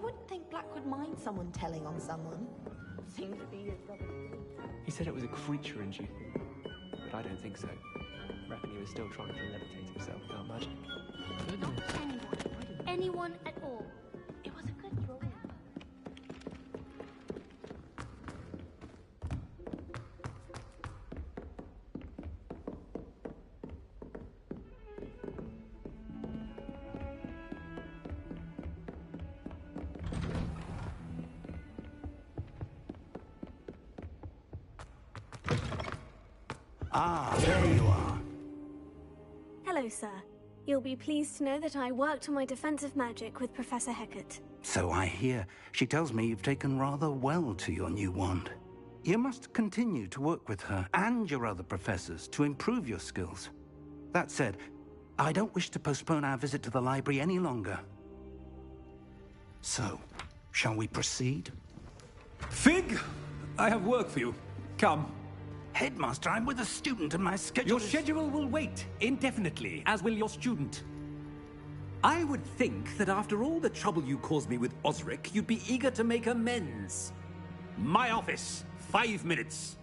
wouldn't think Black would mind someone telling on someone. Seems to be his brother. He said it was a creature in you, but I don't think so. I reckon he was still trying to levitate himself without magic. Anyone. Anyone at all. It was a good drawing. Ah, there you are. Hello, sir. You'll be pleased to know that I worked on my defensive magic with Professor Hecat. So I hear. She tells me you've taken rather well to your new wand. You must continue to work with her and your other professors to improve your skills. That said, I don't wish to postpone our visit to the library any longer. So, shall we proceed? Fig! I have work for you. Come. Headmaster, I'm with a student and my schedule Your schedule will wait indefinitely, as will your student. I would think that after all the trouble you caused me with Osric, you'd be eager to make amends. My office, 5 minutes.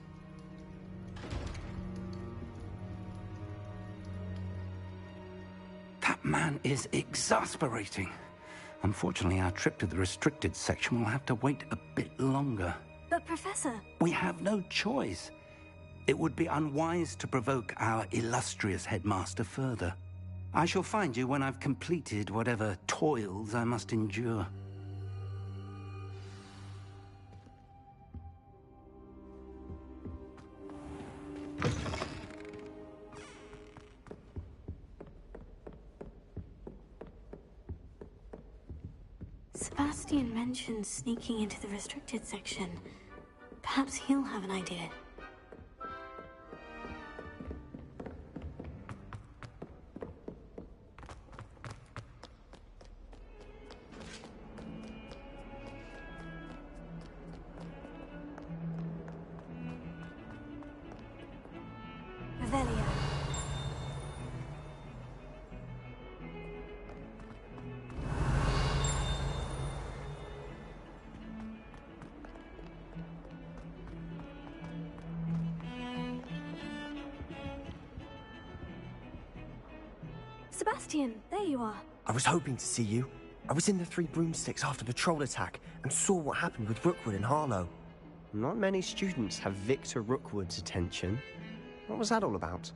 That man is exasperating. Unfortunately, our trip to the restricted section will have to wait a bit longer. But, Professor... We have no choice. It would be unwise to provoke our illustrious headmaster further. I shall find you when I've completed whatever toils I must endure. Sebastian mentioned sneaking into the restricted section. Perhaps he'll have an idea. Revelio. Sebastian, there you are. I was hoping to see you. I was in the Three Broomsticks after the troll attack and saw what happened with Rookwood and Harlow. Not many students have Victor Rookwood's attention. What was that all about?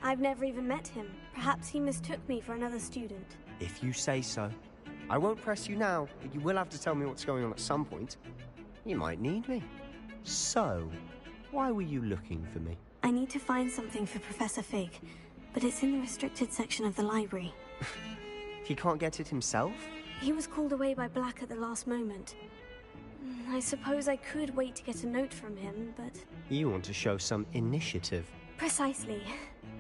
I've never even met him. Perhaps he mistook me for another student. If you say so. I won't press you now, but you will have to tell me what's going on at some point. You might need me. So, why were you looking for me? I need to find something for Professor Fig, but it's in the restricted section of the library. He can't get it himself? He was called away by Black at the last moment. I suppose I could wait to get a note from him, but... You want to show some initiative. Precisely.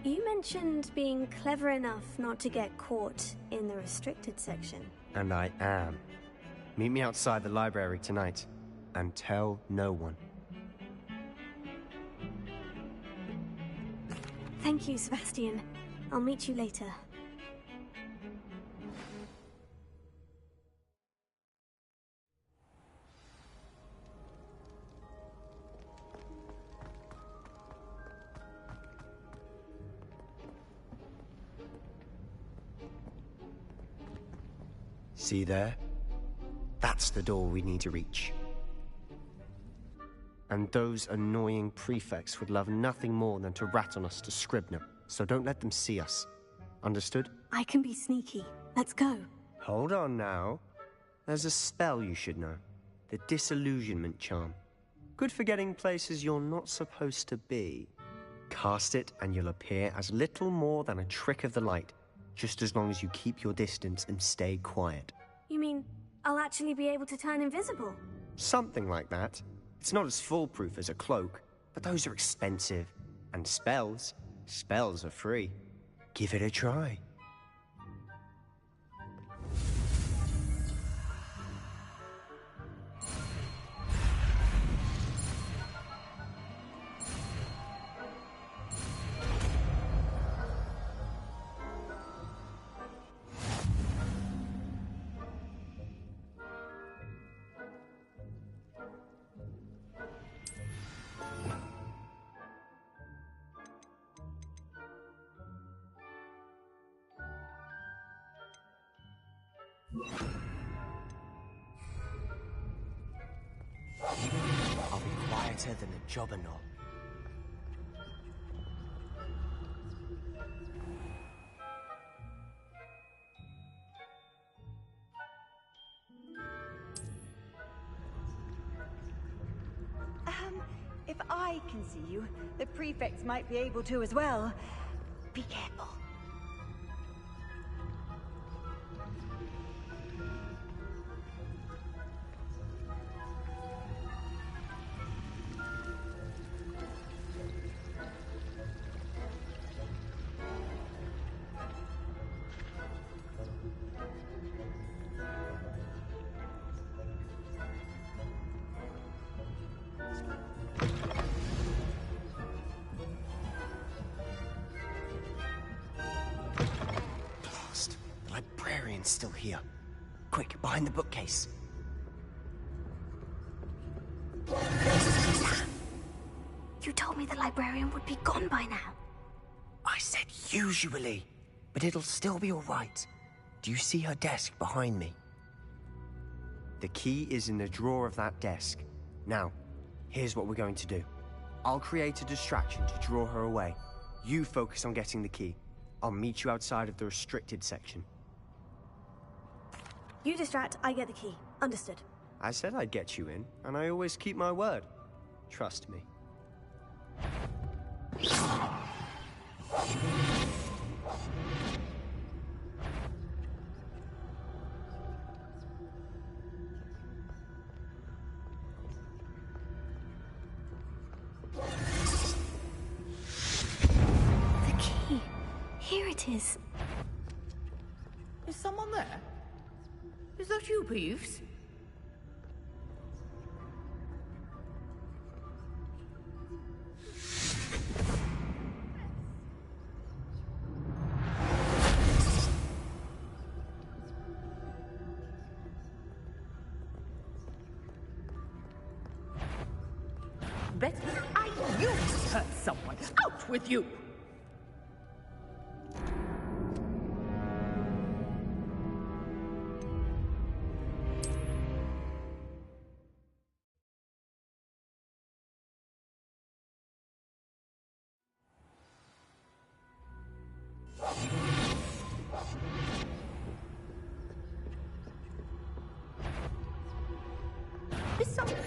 You mentioned being clever enough not to get caught in the restricted section. And I am. Meet me outside the library tonight, and tell no one. Thank you, Sebastian. I'll meet you later. See there? That's the door we need to reach. And those annoying prefects would love nothing more than to rat on us to Scribner, so don't let them see us. Understood? I can be sneaky. Let's go. Hold on now. There's a spell you should know. The Disillusionment Charm. Good for getting places you're not supposed to be. Cast it and you'll appear as little more than a trick of the light, just as long as you keep your distance and stay quiet. You mean I'll actually be able to turn invisible? Something like that. It's not as foolproof as a cloak, but those are expensive. And spells are free. Give it a try. I'll be quieter than a jobberknoll. If I can see you, the prefects might be able to as well. Be careful. The librarian's still here. Quick, behind the bookcase. You told me the librarian would be gone by now. I said usually, but it'll still be all right. Do you see her desk behind me? The key is in the drawer of that desk. Now, here's what we're going to do. I'll create a distraction to draw her away. You focus on getting the key. I'll meet you outside of the restricted section. You distract, I get the key. Understood. I said I'd get you in, and I always keep my word. Trust me. The key. Here it is. Is someone there? Is that you, Peeves? Betty, I knew you hurt someone. Out with you!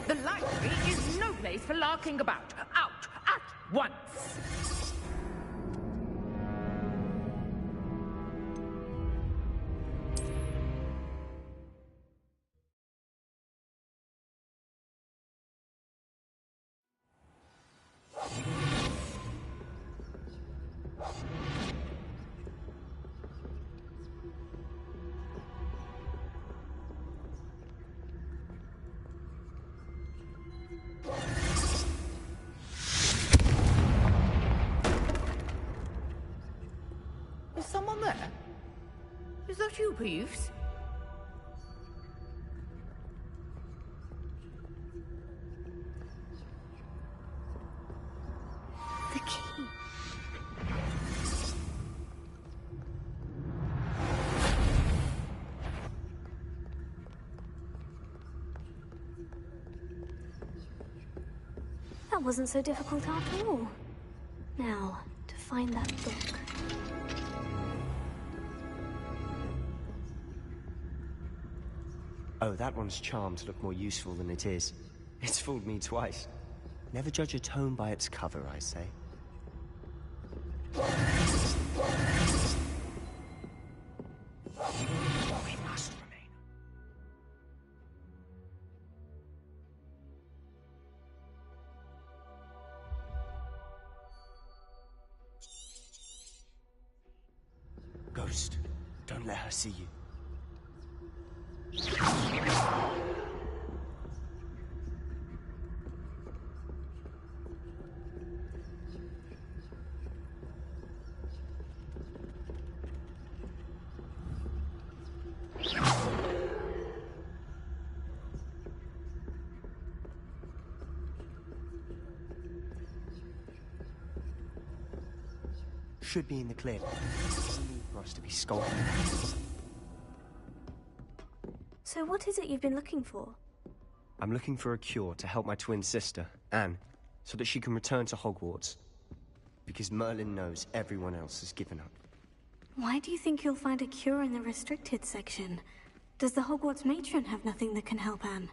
The library is no place for larking about. Out at once! Is someone there? Is that you, Peeves? The key. That wasn't so difficult after all. Now, to find that book. Oh, that one's charmed to look more useful than it is. It's fooled me twice. Never judge a tome by its cover, I say. We must remain. Ghost, don't let her see you. Should be in the clear. No need for us to be skulking. So what is it you've been looking for? I'm looking for a cure to help my twin sister, Anne, so that she can return to Hogwarts. Because Merlin knows everyone else has given up. Why do you think you'll find a cure in the restricted section? Does the Hogwarts matron have nothing that can help Anne?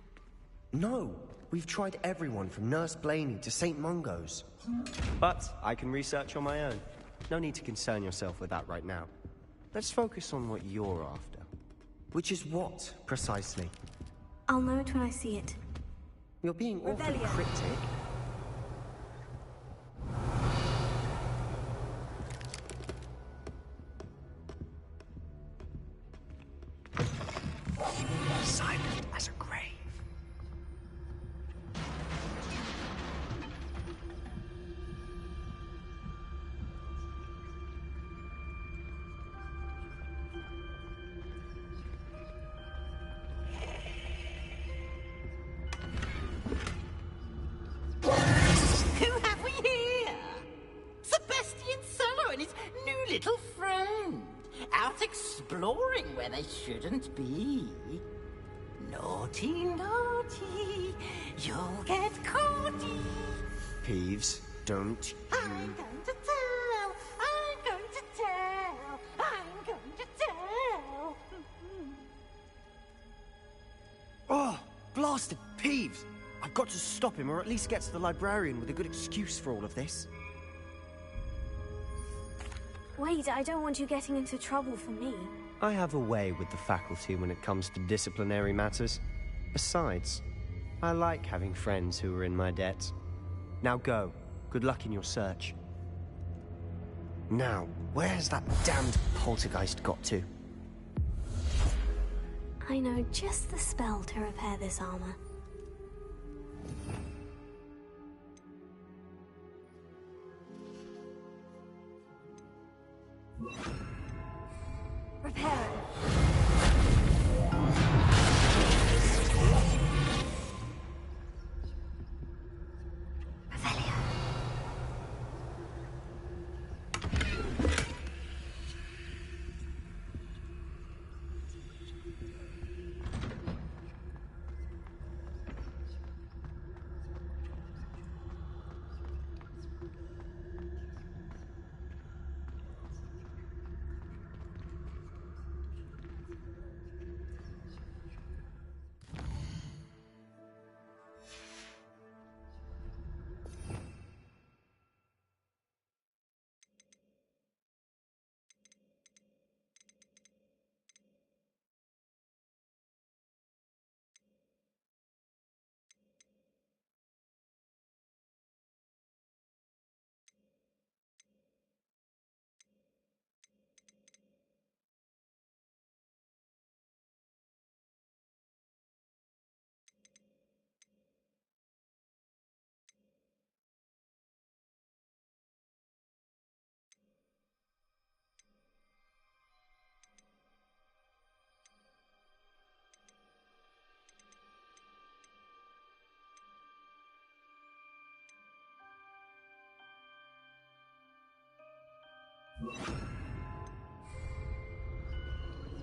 No! We've tried everyone from Nurse Blaney to St. Mungo's. But I can research on my own. No need to concern yourself with that right now. Let's focus on what you're after. Which is what, precisely? I'll know it when I see it. You're being awfully Revelio. cryptic. Silent as a grave. Who have we here? Sebastian Solo and his new little friend. Out exploring where they shouldn't be. Naughty, naughty. You'll get caughty. Peeves, don't I'm going to tell. I'm going to tell. I'm going to tell. Oh, blasted Peeves! I've got to stop him, or at least get to the librarian with a good excuse for all of this. Wait, I don't want you getting into trouble for me. I have a way with the faculty when it comes to disciplinary matters. Besides, I like having friends who are in my debt. Now go. Good luck in your search. Now, where's that damned poltergeist got to? I know just the spell to repair this armor. Repair.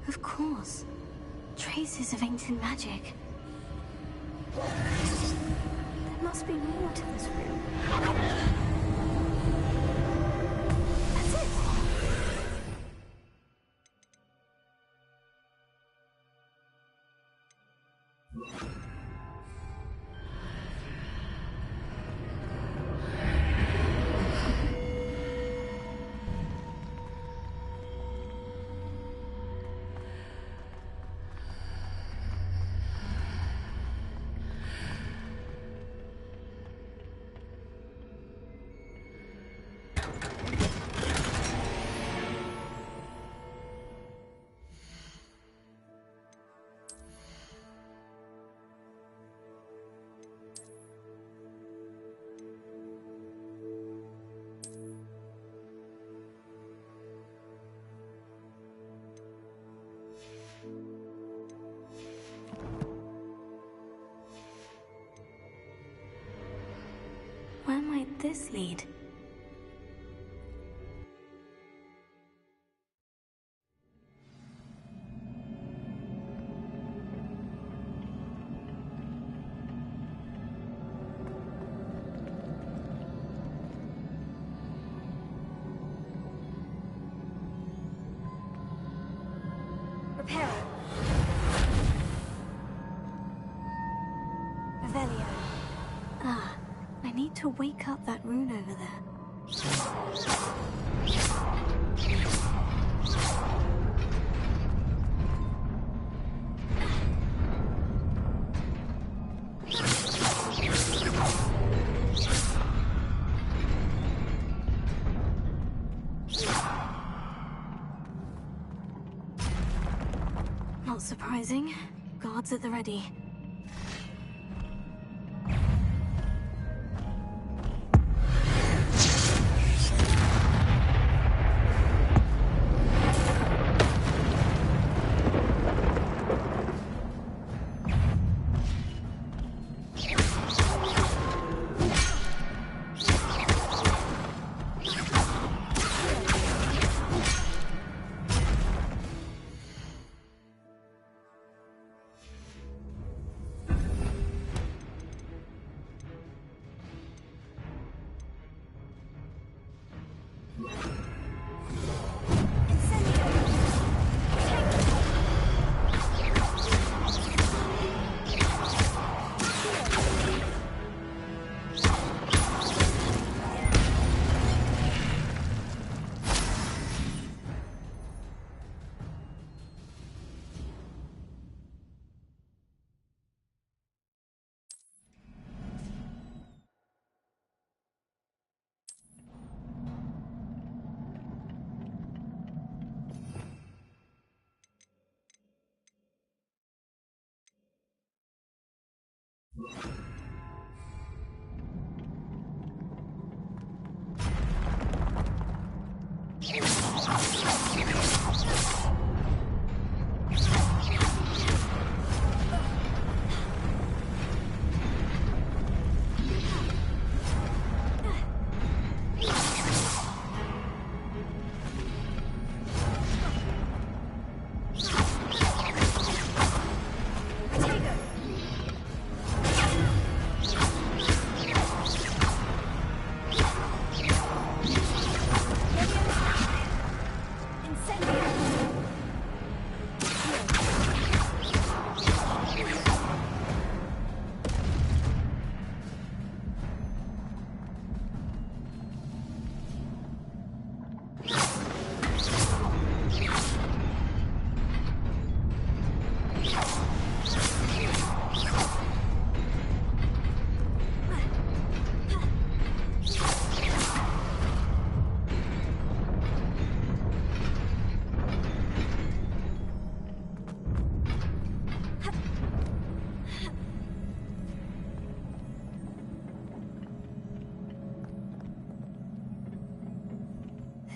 Of course. Traces of ancient magic. There must be more to this room. That's it! Where might this lead? Peril. Revelio. Ah, I need to wake up that rune over there. Not surprising. Guards at the ready.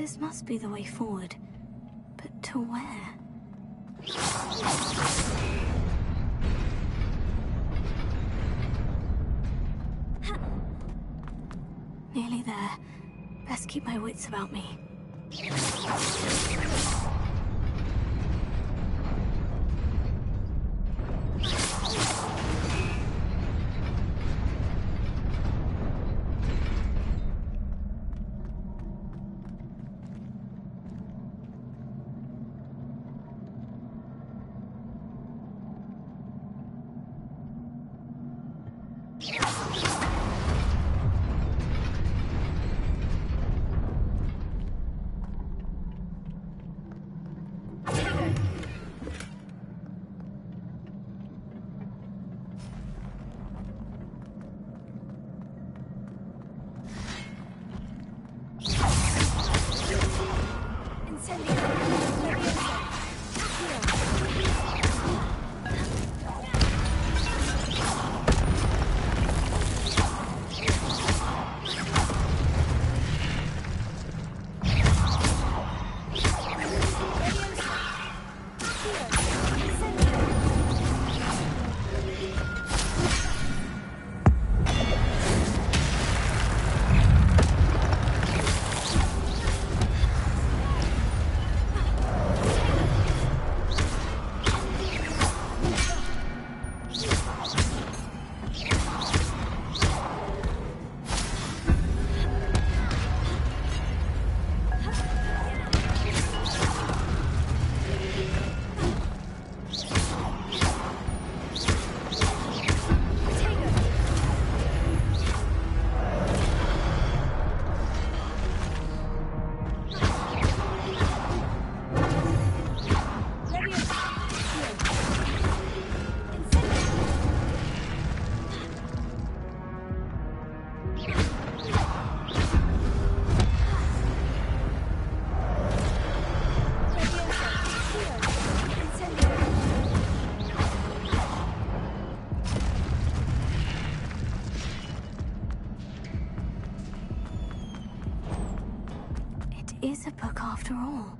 This must be the way forward. But to where? Nearly there. Best keep my wits about me. is a book after all.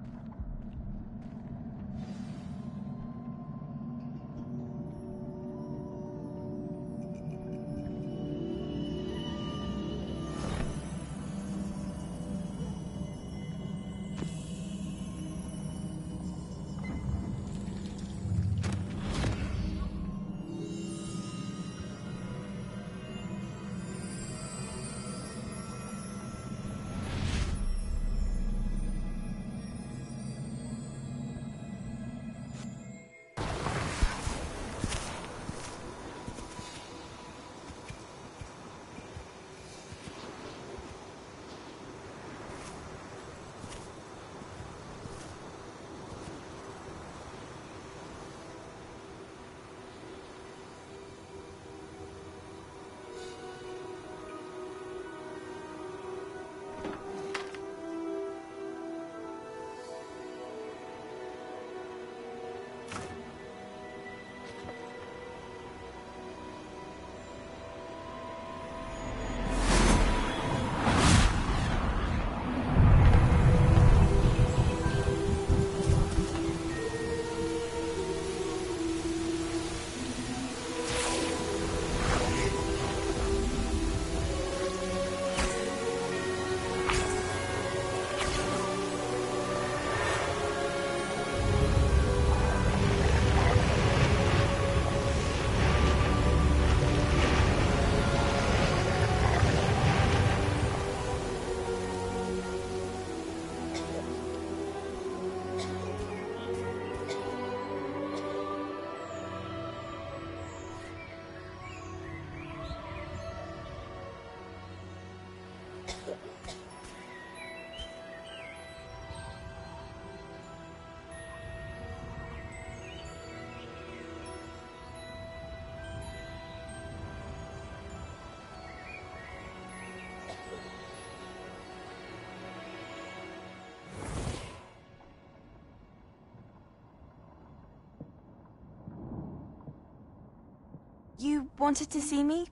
You wanted to see me?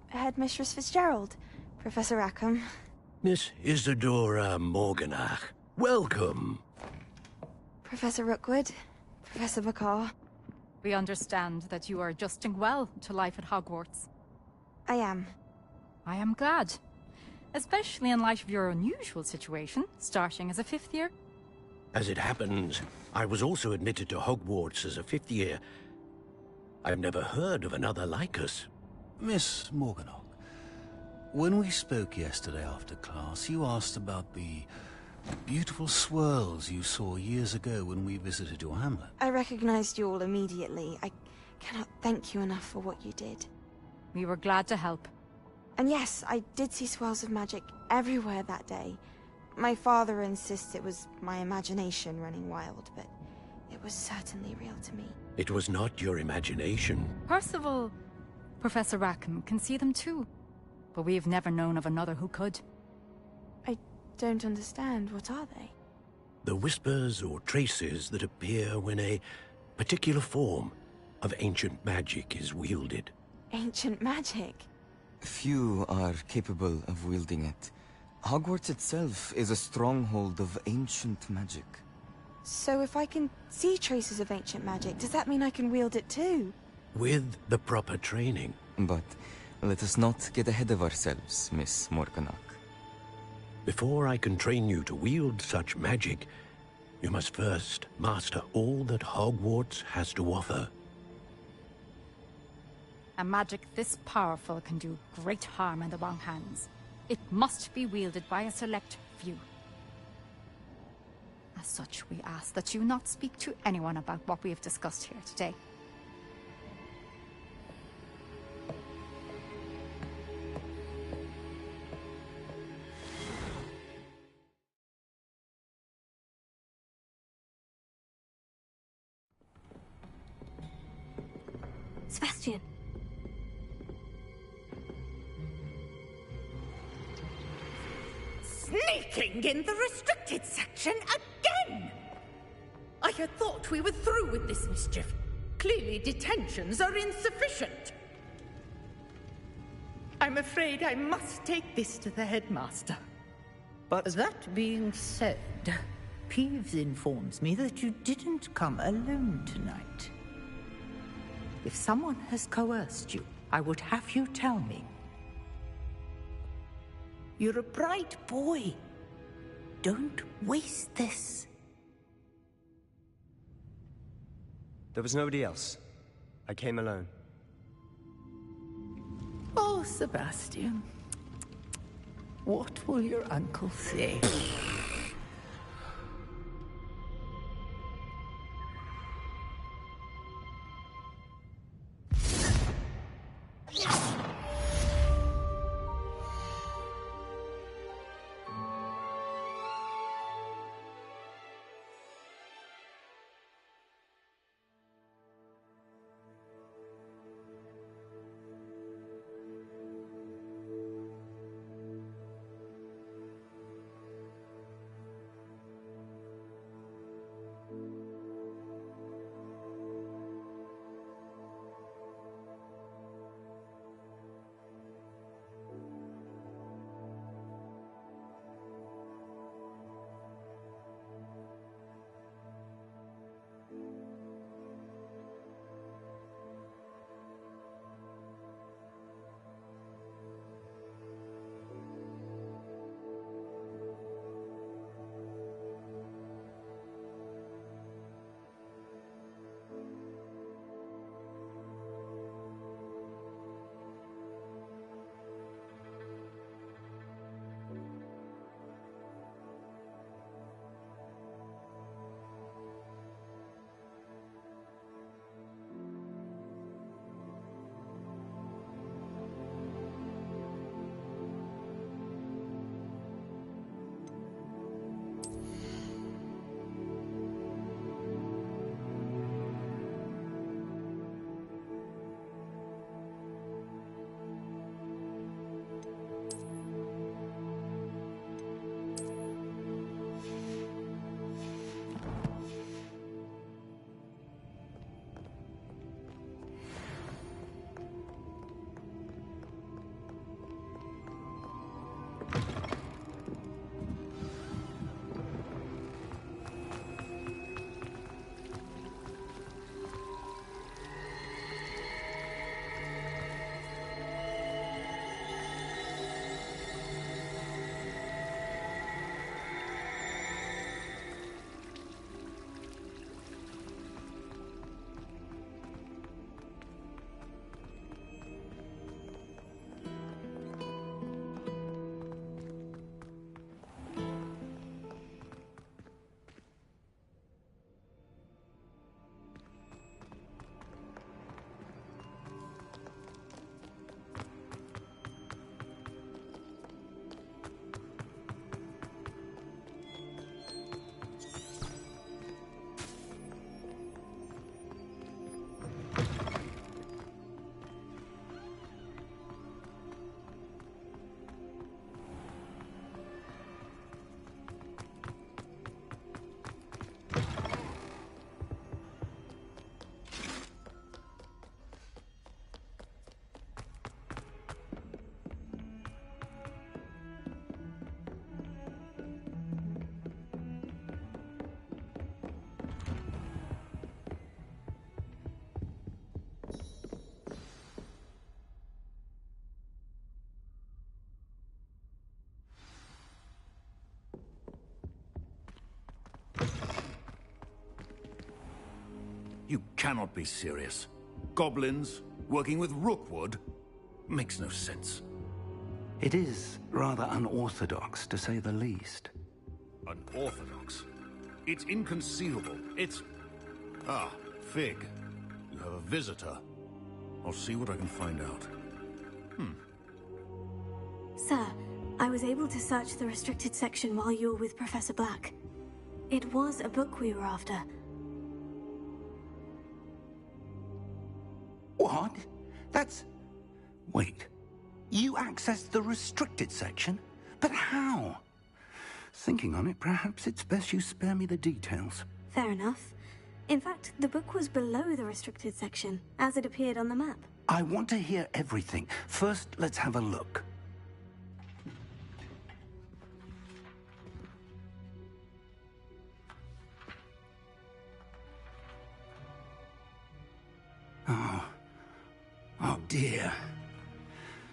Headmistress Fitzgerald? Professor Rackham? Miss Isadora Morganach, welcome. Professor Rookwood? Professor Bakar? We understand that you are adjusting well to life at Hogwarts. I am. I am glad. Especially in light of your unusual situation, starting as a 5th year. As it happens, I was also admitted to Hogwarts as a 5th year. I've never heard of another like us. Miss Morganach, when we spoke yesterday after class, you asked about the beautiful swirls you saw years ago when we visited your hamlet. I recognized you all immediately. I cannot thank you enough for what you did. We were glad to help. And yes, I did see swirls of magic everywhere that day. My father insists it was my imagination running wild, but it was certainly real to me. It was not your imagination. Percival, Professor Rackham can see them too. But we have never known of another who could. I don't understand. What are they? The whispers or traces that appear when a particular form of ancient magic is wielded. Ancient magic? Few are capable of wielding it. Hogwarts itself is a stronghold of ancient magic. So if I can see traces of ancient magic, does that mean I can wield it too? With the proper training. But let us not get ahead of ourselves, Miss Morganach. Before I can train you to wield such magic, you must first master all that Hogwarts has to offer. A magic this powerful can do great harm in the wrong hands. It must be wielded by a select few. As such, we ask that you not speak to anyone about what we have discussed here today. Sebastian! Sneaking in the restricted section again! I had thought we were through with this mischief. Clearly detentions are insufficient. I'm afraid I must take this to the headmaster. But that being said, Peeves informs me that you didn't come alone tonight. If someone has coerced you, I would have you tell me. You're a bright boy. Don't waste this. there was nobody else. I came alone. Oh, Sebastian. What will your uncle say? You cannot be serious. Goblins working with Rookwood? Makes no sense. It is rather unorthodox, to say the least. Unorthodox? It's inconceivable. It's... Ah, Fig. You have a visitor. I'll see what I can find out. Sir, I was able to search the restricted section while you were with Professor Black. It was a book we were after. What? That's... Wait. You accessed the restricted section? But how? Thinking on it, perhaps it's best you spare me the details. Fair enough. In fact, the book was below the restricted section, as it appeared on the map. I want to hear everything. First, let's have a look. dear.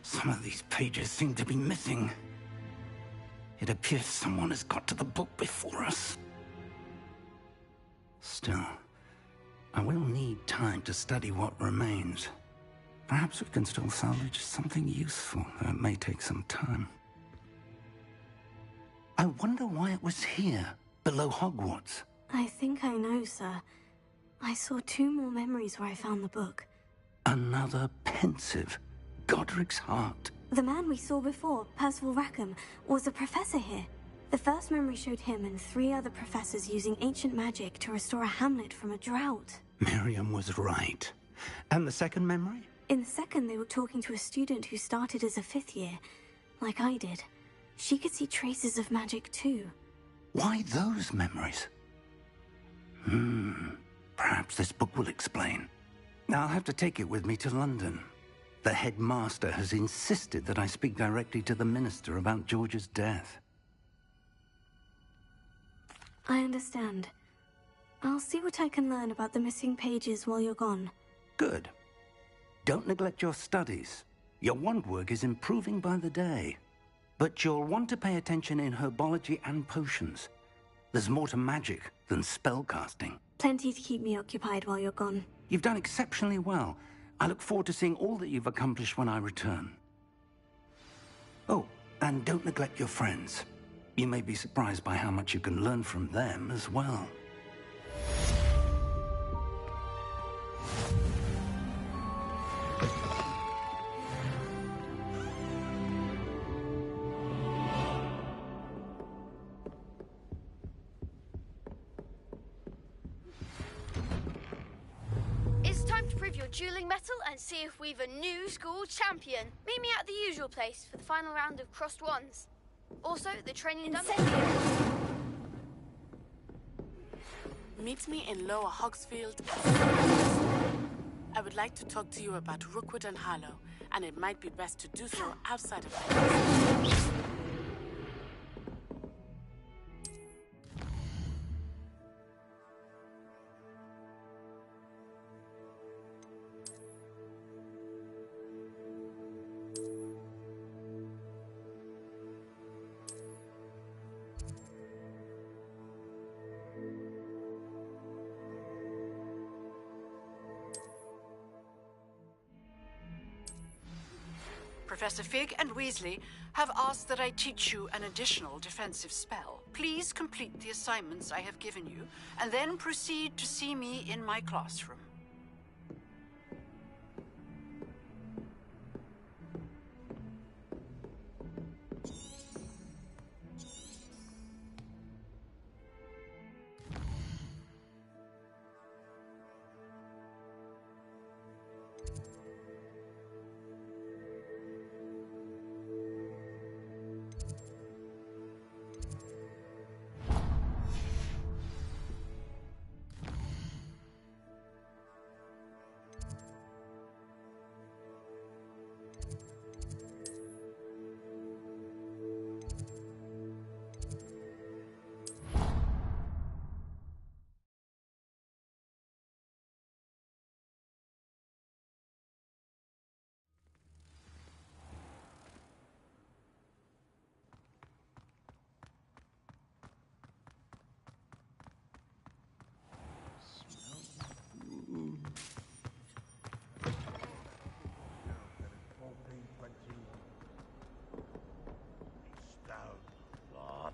Some of these pages seem to be missing. It appears someone has got to the book before us. Still, I will need time to study what remains. Perhaps we can still salvage something useful, though it may take some time. I wonder why it was here, below Hogwarts. I think I know, sir. I saw 2 more memories where I found the book. Another pensive. Godric's heart. The man we saw before, Percival Rackham, was a professor here. The first memory showed him and 3 other professors using ancient magic to restore a hamlet from a drought. Miriam was right. And the second memory? In the second, they were talking to a student who started as a 5th year, like I did. She could see traces of magic too. Why those memories? Perhaps this book will explain. I'll have to take it with me to London. The headmaster has insisted that I speak directly to the minister about George's death. I understand. I'll see what I can learn about the missing pages while you're gone. Good. Don't neglect your studies. Your wand work is improving by the day. But you'll want to pay attention in herbology and potions. There's more to magic than spellcasting. Plenty to keep me occupied while you're gone. You've done exceptionally well. I look forward to seeing all that you've accomplished when I return. Oh, and don't neglect your friends. You may be surprised by how much you can learn from them as well. Dueling metal and see if we've a new school champion. Meet me at the usual place for the final round of crossed wands. Also, the training dummy. Meet me in Lower Hogsfield. I would like to talk to you about Rookwood and Harlow, and it might be best to do so outside of the Professor Fig and Weasley have asked that I teach you an additional defensive spell. Please complete the assignments I have given you, and then proceed to see me in my classroom.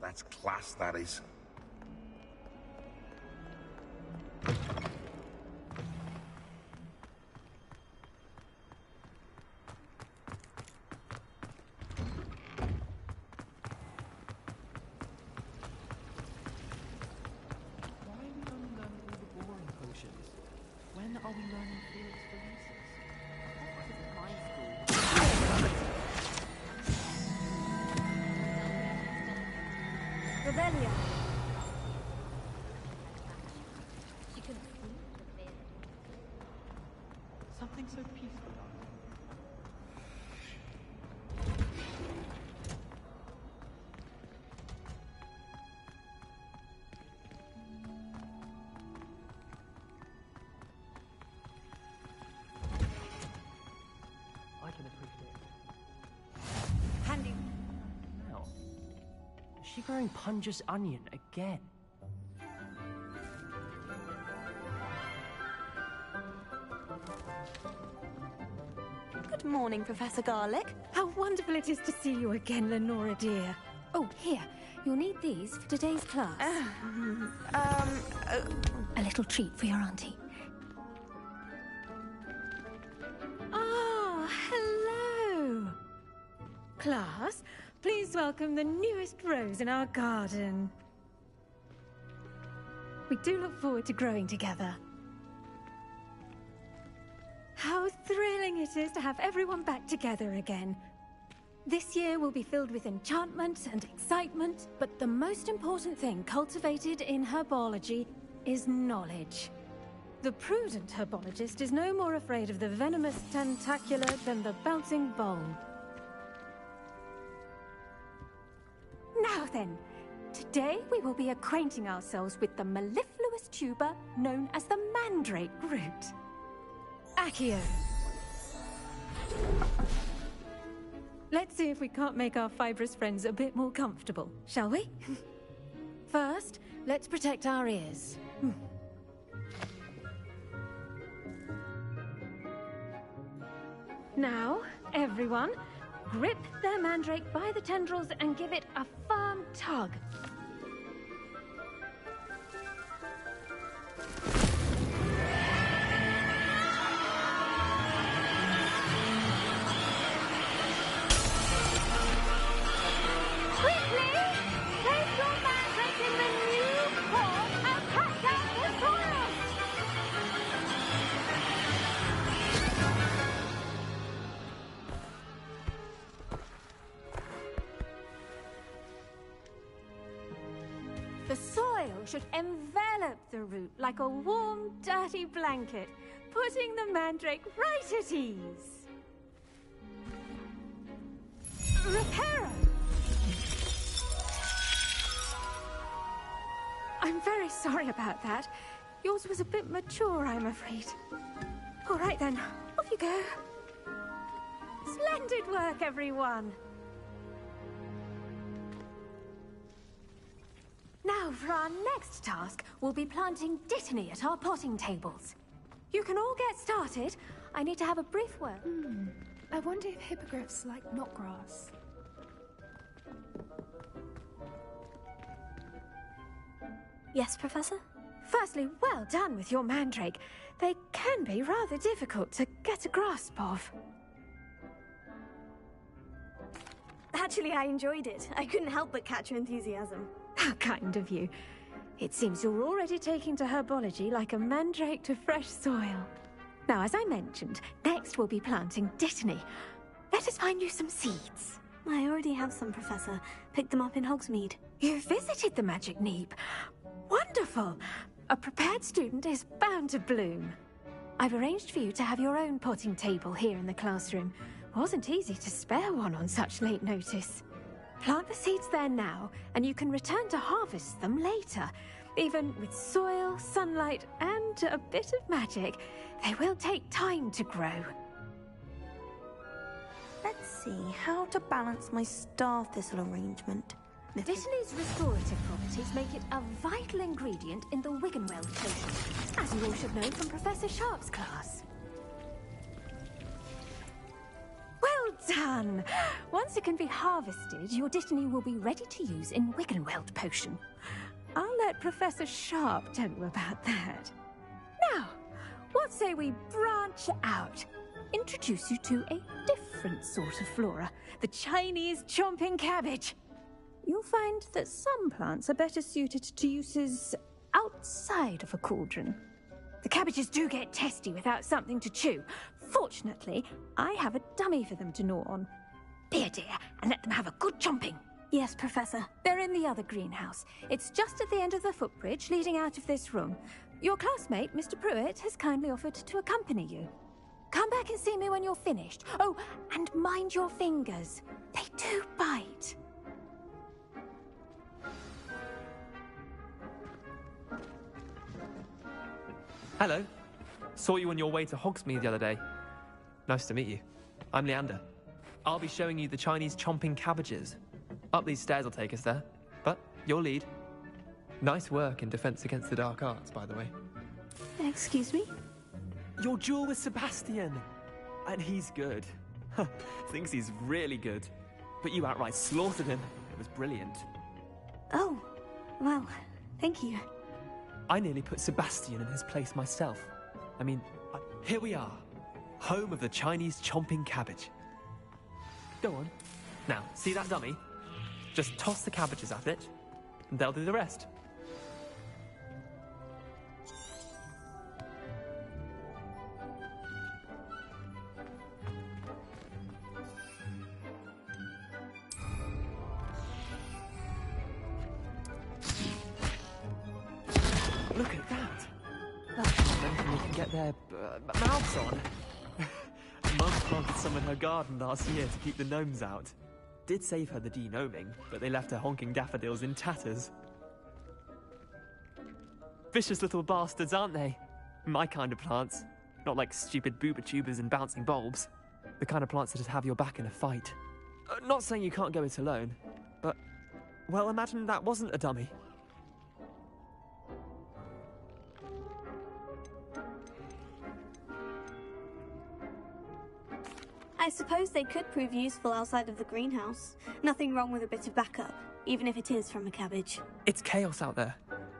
That's class, that is. When are we learning Felix Revelio. Something so peaceful. she growing Punja's onion again? Good morning, Professor Garlick. How wonderful it is to see you again, Lenora dear. Oh, here. You'll need these for today's class. A little treat for your auntie. Ah, hello. Class, please welcome the newest rose in our garden. We do look forward to growing together. How thrilling it is to have everyone back together again. This year will be filled with enchantment and excitement, but the most important thing cultivated in herbology is knowledge. The prudent herbologist is no more afraid of the venomous tentacula than the bouncing bulb. Now then, today we will be acquainting ourselves with the mellifluous tuber known as the mandrake root. Accio. Let's see if we can't make our fibrous friends a bit more comfortable, shall we? First, let's protect our ears. Now, everyone, grip their mandrake by the tendrils and give it a firm tug. The soil should envelop the root like a warm, dirty blanket, putting the mandrake right at ease. Reparo! I'm very sorry about that. Yours was a bit mature, I'm afraid. All right then, off you go. Splendid work, everyone. Now, for our next task, we'll be planting dittany at our potting tables. You can all get started. I need to have a brief word. I wonder if hippogriffs like knotgrass. Yes, Professor? Firstly, well done with your mandrake. They can be rather difficult to get a grasp of. Actually, I enjoyed it. I couldn't help but catch your enthusiasm. How kind of you. It seems you're already taking to herbology like a mandrake to fresh soil. Now, as I mentioned, next we'll be planting dittany. Let us find you some seeds. I already have some, Professor. Picked them up in Hogsmeade. You visited the Magic Neep. Wonderful! A prepared student is bound to bloom. I've arranged for you to have your own potting table here in the classroom. Wasn't easy to spare one on such late notice. Plant the seeds there now, and you can return to harvest them later. Even with soil, sunlight, and a bit of magic, they will take time to grow. Let's see how to balance my star thistle arrangement. Dittany's restorative properties make it a vital ingredient in the Wiggenweld potion, as you all should know from Professor Sharp's class. Well done! Once it can be harvested, your dittany will be ready to use in Wiggenweld potion. I'll let Professor Sharp tell you about that. Now, what say we branch out? Introduce you to a different sort of flora, the Chinese chomping cabbage. You'll find that some plants are better suited to uses outside of a cauldron. The cabbages do get testy without something to chew. Fortunately, I have a dummy for them to gnaw on. Be a dear and let them have a good chomping. Yes, Professor. They're in the other greenhouse. It's just at the end of the footbridge leading out of this room. Your classmate, Mr. Pruitt, has kindly offered to accompany you. Come back and see me when you're finished. Oh, and mind your fingers. They do bite. Hello. Saw you on your way to Hogsmeade the other day. Nice to meet you. I'm Leander. I'll be showing you the Chinese chomping cabbages. Up these stairs will take us there. But your lead. Nice work in Defense Against the Dark Arts, by the way. Excuse me? Your duel with Sebastian! And he's good. Thinks he's really good. But you outright slaughtered him. It was brilliant. Oh, well, thank you. I nearly put Sebastian in his place myself. I mean, here we are. Home of the Chinese chomping cabbage. Go on. Now, see that dummy? Just toss the cabbages at it, and they'll do the rest. Look at that! That's not anything they can get their mouths on. Mum planted some in her garden last year to keep the gnomes out. Did save her the de-gnoming, but they left her honking daffodils in tatters. Vicious little bastards, aren't they? My kind of plants. Not like stupid booba tubers and bouncing bulbs. The kind of plants that just have your back in a fight. Not saying you can't go it alone, but... well, imagine that wasn't a dummy. I suppose they could prove useful outside of the greenhouse. Nothing wrong with a bit of backup, even if it is from a cabbage. It's chaos out there.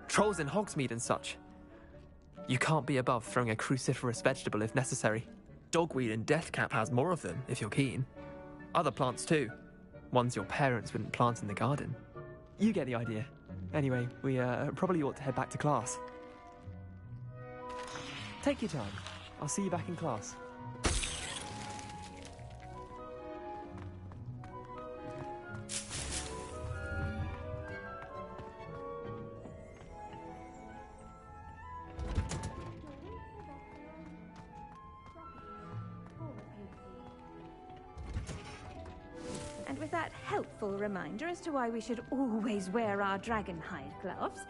Trolls in Hogsmeade and such. You can't be above throwing a cruciferous vegetable if necessary. Dogweed and deathcap has more of them, if you're keen. Other plants too. Ones your parents wouldn't plant in the garden. You get the idea. Anyway, we probably ought to head back to class. Take your time. I'll see you back in class. And with that helpful reminder as to why we should always wear our dragon hide gloves,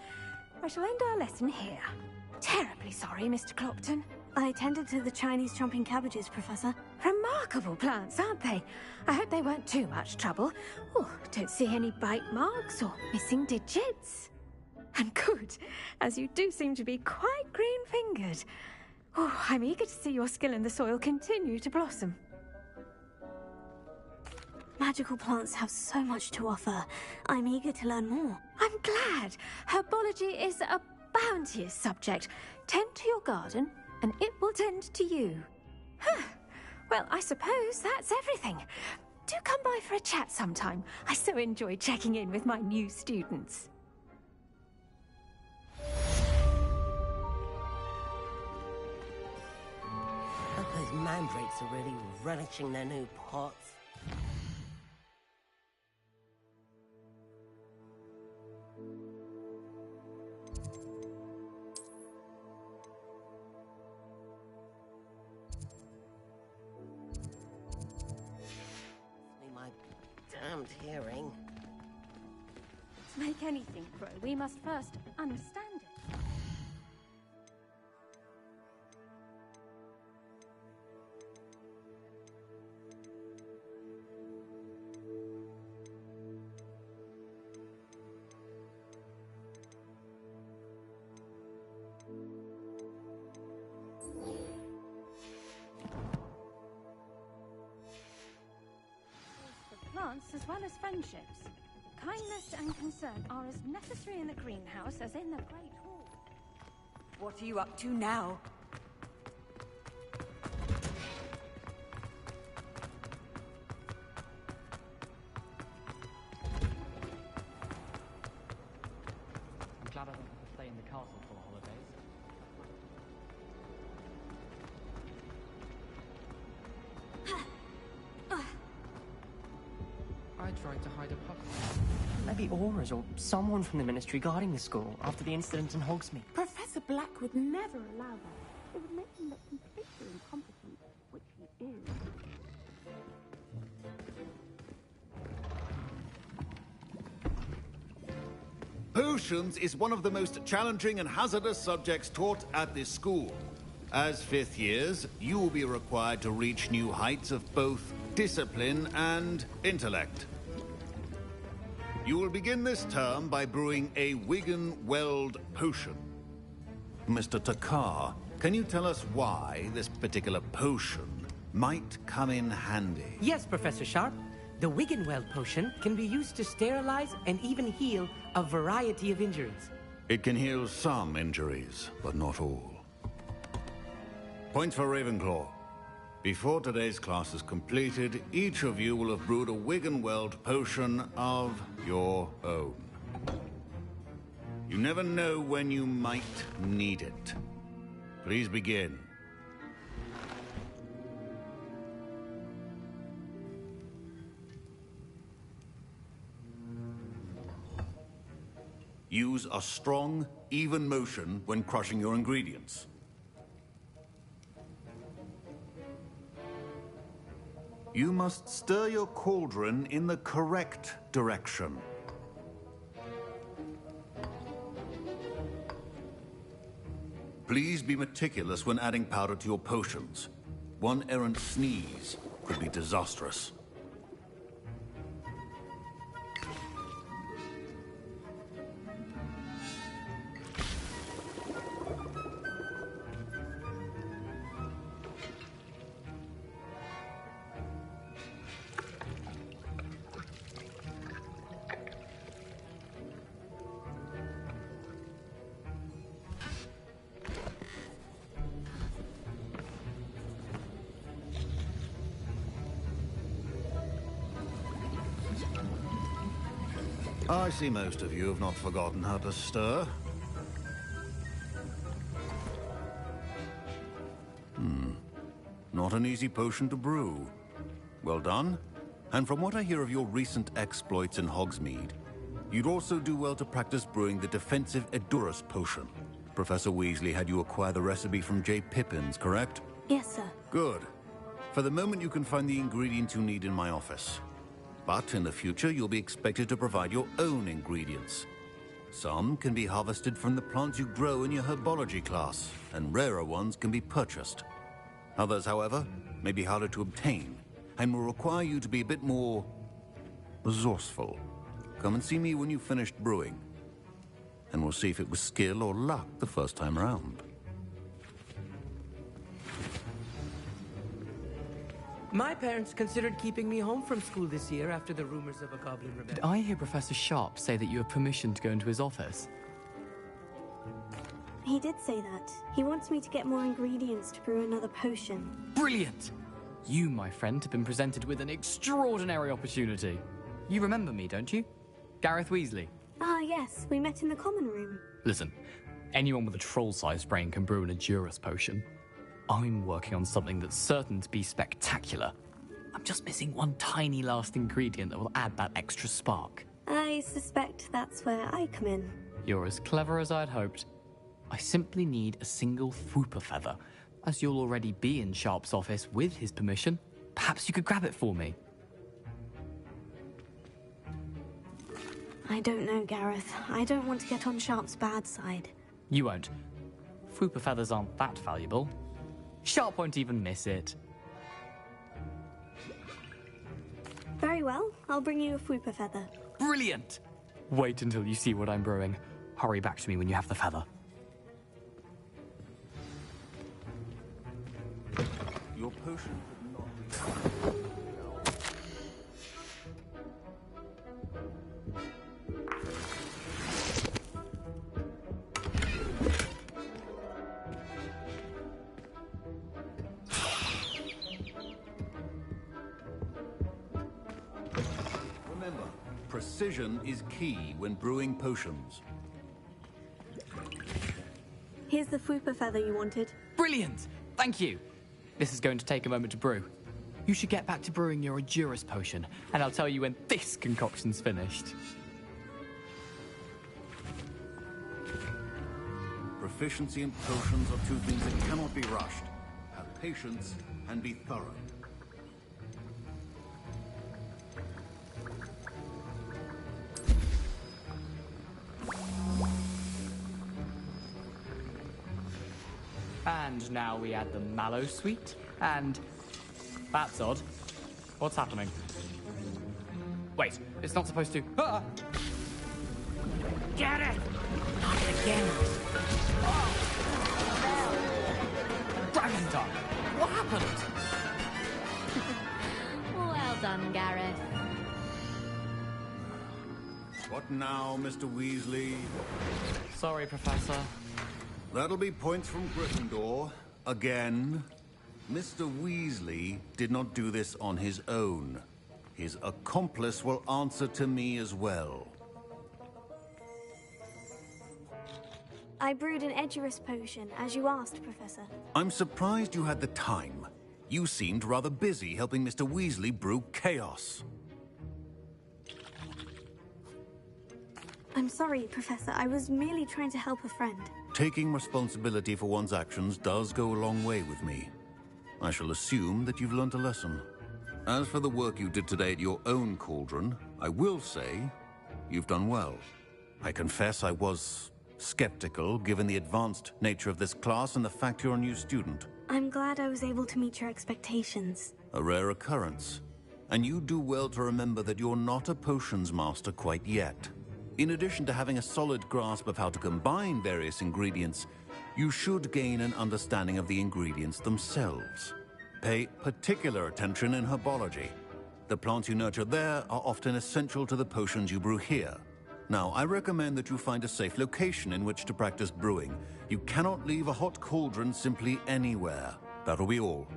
I shall end our lesson here. Terribly sorry, Mr. Clopton. I attended to the Chinese chomping cabbages, Professor. Remarkable plants, aren't they? I hope they weren't too much trouble. Oh, don't see any bite marks or missing digits. And good, as you do seem to be quite green-fingered. Oh, I'm eager to see your skill in the soil continue to blossom. Magical plants have so much to offer. I'm eager to learn more. I'm glad. Herbology is a bounteous subject. Tend to your garden, and it will tend to you. Well, I suppose that's everything. Do come by for a chat sometime. I so enjoy checking in with my new students. Hope those mandrakes are really relishing their new pots. My damned hearing. To make anything grow, we must first understand it. Plants as well as friendships. Kindness and concern are as necessary in the greenhouse as in the Great Hall. What are you up to now? I'm glad I don't have to stay in the castle for the holidays. I tried to hide a puppet. Maybe Aura's or someone from the Ministry guarding the school after the incident in Hogsmeade. Professor Black would never allow that. It would make him look completely incompetent, which he is. Potions is one of the most challenging and hazardous subjects taught at this school. As fifth years, you will be required to reach new heights of both discipline and intellect. You will begin this term by brewing a Wigan-Weld potion. Mr. Takar, can you tell us why this particular potion might come in handy? Yes, Professor Sharp. The Wigan-Weld potion can be used to sterilize and even heal a variety of injuries. It can heal some injuries, but not all. Points for Ravenclaw. Before today's class is completed, each of you will have brewed a Wigan-Weld potion of your own. You never know when you might need it. Please begin. Use a strong, even motion when crushing your ingredients. You must stir your cauldron in the correct direction. Please be meticulous when adding powder to your potions. One errant sneeze could be disastrous. I see most of you have not forgotten how to stir. Not an easy potion to brew. Well done. And from what I hear of your recent exploits in Hogsmeade, you'd also do well to practice brewing the defensive Edurus potion. Professor Weasley had you acquire the recipe from J. Pippins, correct? Yes, sir. Good. For the moment, you can find the ingredients you need in my office. But in the future, you'll be expected to provide your own ingredients. Some can be harvested from the plants you grow in your herbology class, and rarer ones can be purchased. Others, however, may be harder to obtain, and will require you to be a bit more resourceful. Come and see me when you've finished brewing, and we'll see if it was skill or luck the first time around. My parents considered keeping me home from school this year after the rumors of a goblin rebellion. Did I hear Professor Sharp say that you have permission to go into his office? He did say that. He wants me to get more ingredients to brew another potion. Brilliant! You, my friend, have been presented with an extraordinary opportunity. You remember me, don't you? Gareth Weasley. Ah, yes. We met in the common room. Listen, anyone with a troll-sized brain can brew an Edurus potion. I'm working on something that's certain to be spectacular. I'm just missing one tiny last ingredient that will add that extra spark. I suspect that's where I come in. You're as clever as I'd hoped. I simply need a single Fwooper feather. As you'll already be in Sharp's office with his permission, perhaps you could grab it for me. I don't know, Gareth. I don't want to get on Sharp's bad side. You won't. Fwooper feathers aren't that valuable. Sharp won't even miss it. Very well. I'll bring you a Fwooper feather. Brilliant! Wait until you see what I'm brewing. Hurry back to me when you have the feather. Your potion could not be... Remember, precision is key when brewing potions. Here's the Fwooper feather you wanted. Brilliant! Thank you! This is going to take a moment to brew. You should get back to brewing your Edurus potion, and I'll tell you when this concoction's finished. Proficiency in potions are two things that cannot be rushed. Have patience and be thorough. And now we add the mallow sweet, and... That's odd. What's happening? Wait, it's not supposed to. Ah! Get it! Not again. Dragon Tongue! What happened? Well done, Gareth. What now, Mr. Weasley? Sorry, Professor. That'll be points from Gryffindor. Again. Mr. Weasley did not do this on his own. His accomplice will answer to me as well. I brewed an Edurus potion, as you asked, Professor. I'm surprised you had the time. You seemed rather busy helping Mr. Weasley brew chaos. I'm sorry, Professor. I was merely trying to help a friend. Taking responsibility for one's actions does go a long way with me. I shall assume that you've learnt a lesson. As for the work you did today at your own cauldron, I will say you've done well. I confess I was skeptical, given the advanced nature of this class and the fact you're a new student. I'm glad I was able to meet your expectations. A rare occurrence. And you do well to remember that you're not a potions master quite yet. In addition to having a solid grasp of how to combine various ingredients, you should gain an understanding of the ingredients themselves. Pay particular attention in herbology. The plants you nurture there are often essential to the potions you brew here. Now, I recommend that you find a safe location in which to practice brewing. You cannot leave a hot cauldron simply anywhere. That'll be all.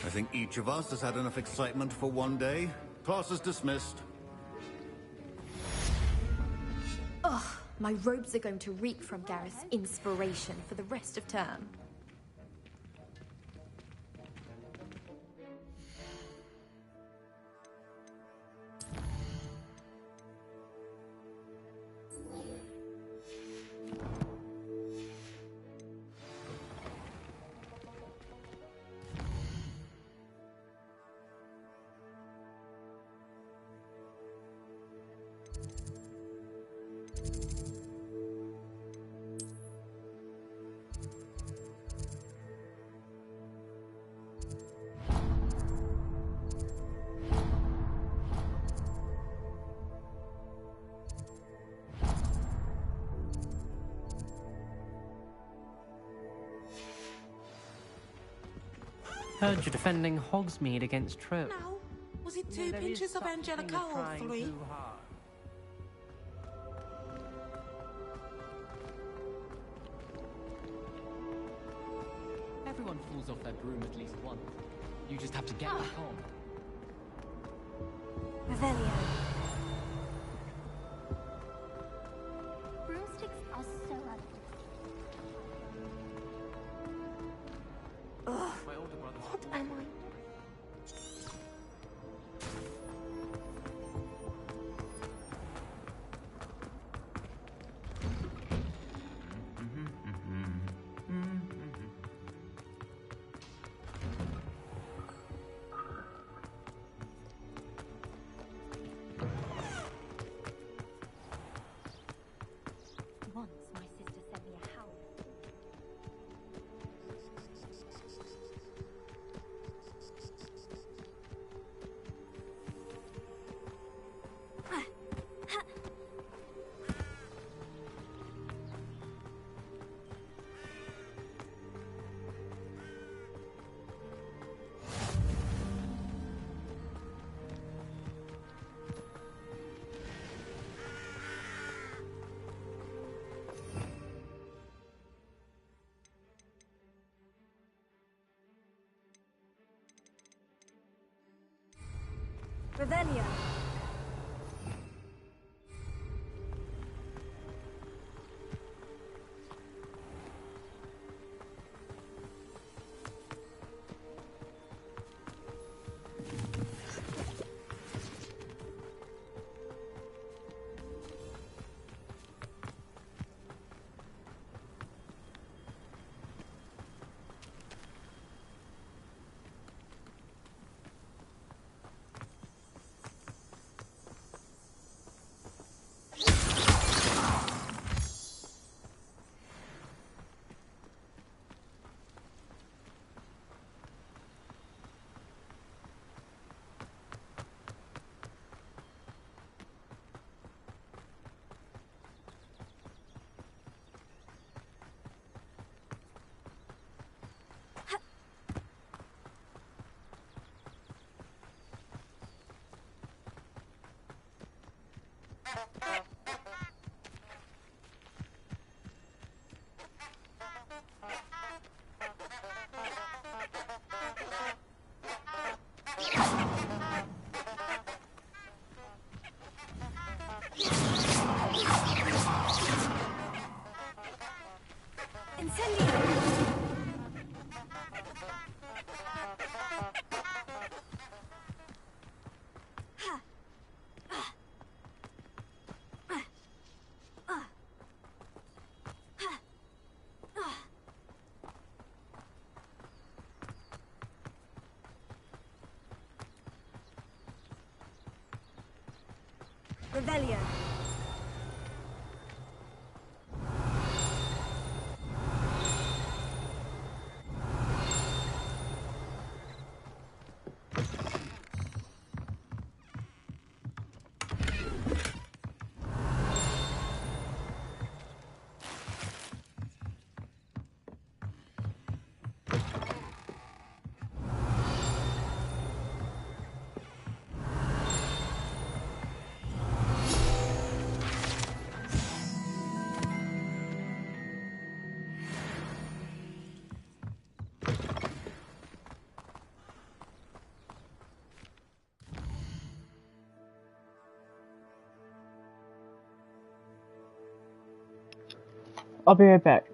I think each of us has had enough excitement for one day. Class is dismissed. Ugh, my robes are going to reek from Gareth's inspiration for the rest of term. Heard you're defending Hogsmeade against Trip. No. Was it 2 pinches of Angelica or 3? Everyone falls off their broom at least once. You just have to get back on. Revelio. Broomsticks are so ugly. Ugh. My older brother. What am I? Once my sister sent me a howl. Revelio. Revelio. I'll be right back.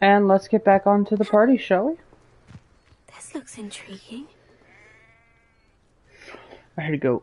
And let's get back onto the party, shall we? This looks intriguing. I had to go.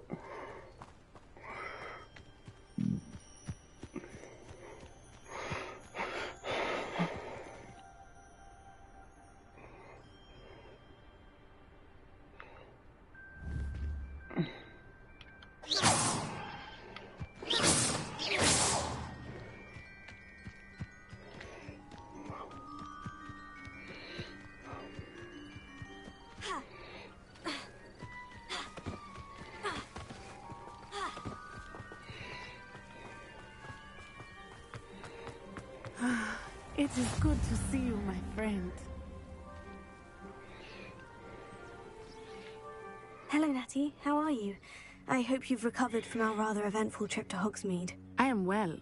It is good to see you, my friend. Hello, Natty. How are you? I hope you've recovered from our rather eventful trip to Hogsmeade. I am well,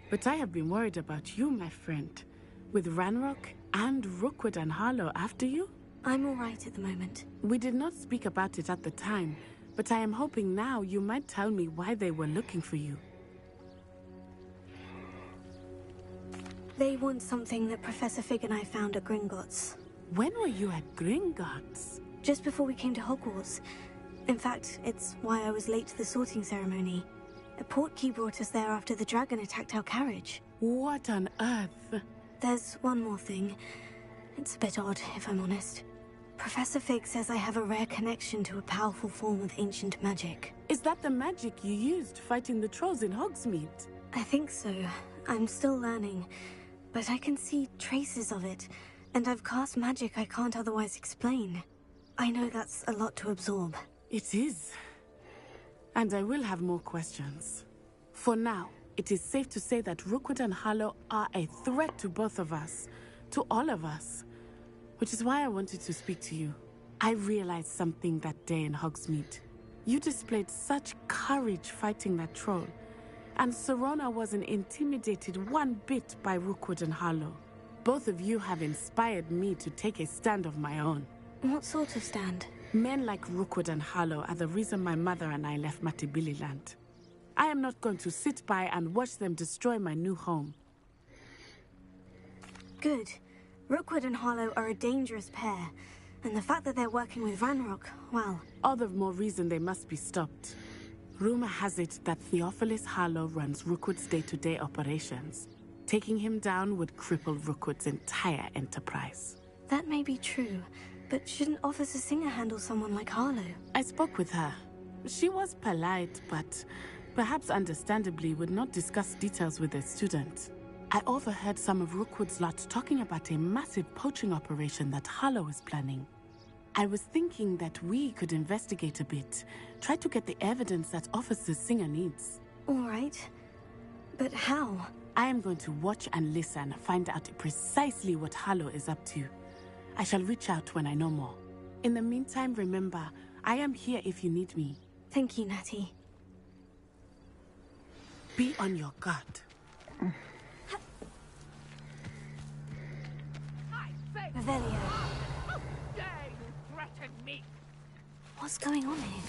but I have been worried about you, my friend. With Ranrock and Rookwood and Harlow after you? I'm all right at the moment. We did not speak about it at the time, but I am hoping now you might tell me why they were looking for you. They want something that Professor Fig and I found at Gringotts. When were you at Gringotts? Just before we came to Hogwarts. In fact, it's why I was late to the sorting ceremony. A portkey brought us there after the dragon attacked our carriage. What on earth? There's one more thing. It's a bit odd, if I'm honest. Professor Fig says I have a rare connection to a powerful form of ancient magic. Is that the magic you used fighting the trolls in Hogsmeade? I think so. I'm still learning. But I can see traces of it, and I've cast magic I can't otherwise explain. I know that's a lot to absorb. It is. And I will have more questions. For now, it is safe to say that Rookwood and Harlow are a threat to both of us, to all of us. Which is why I wanted to speak to you. I realized something that day in Hogsmeade. You displayed such courage fighting that troll. And Serona wasn't intimidated one bit by Rookwood and Harlow. Both of you have inspired me to take a stand of my own. What sort of stand? Men like Rookwood and Harlow are the reason my mother and I left Matibililand. I am not going to sit by and watch them destroy my new home. Good. Rookwood and Harlow are a dangerous pair. And the fact that they're working with Ranrock, well... All the more reason they must be stopped. Rumor has it that Theophilus Harlow runs Rookwood's day-to-day operations. Taking him down would cripple Rookwood's entire enterprise. That may be true, but shouldn't Officer Singer handle someone like Harlow? I spoke with her. She was polite, but perhaps understandably would not discuss details with a student. I overheard some of Rookwood's lot talking about a massive poaching operation that Harlow is planning. I was thinking that we could investigate a bit, try to get the evidence that Officer Singer needs. All right. But how? I am going to watch and listen, find out precisely what Harlow is up to. I shall reach out when I know more. In the meantime, remember, I am here if you need me. Thank you, Natty. Be on your guard. Revelio. How dare you threaten me? What's going on here?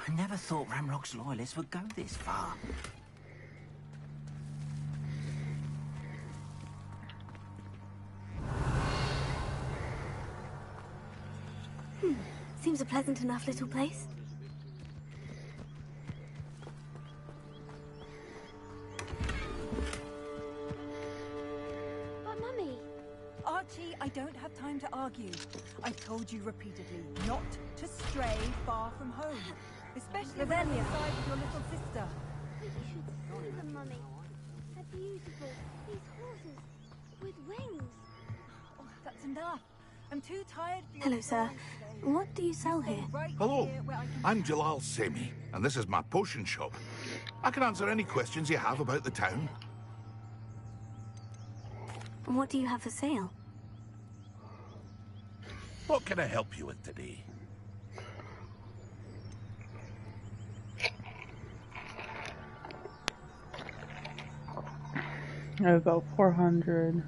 I never thought Ranrock's loyalists would go this far. Seems a pleasant enough little place. But Mummy... Archie, I don't have time to argue. I've told you repeatedly not to stray far from home. Especially when you're inside with your little sister. But you should see them, Mummy. They're beautiful. These horses with wings. Oh, that's enough. I'm too tired for your Hello, sir. What do you sell here? Hello, I'm Jalal Semi, and this is my potion shop. I can answer any questions you have about the town. What do you have for sale? What can I help you with today? I've got 400.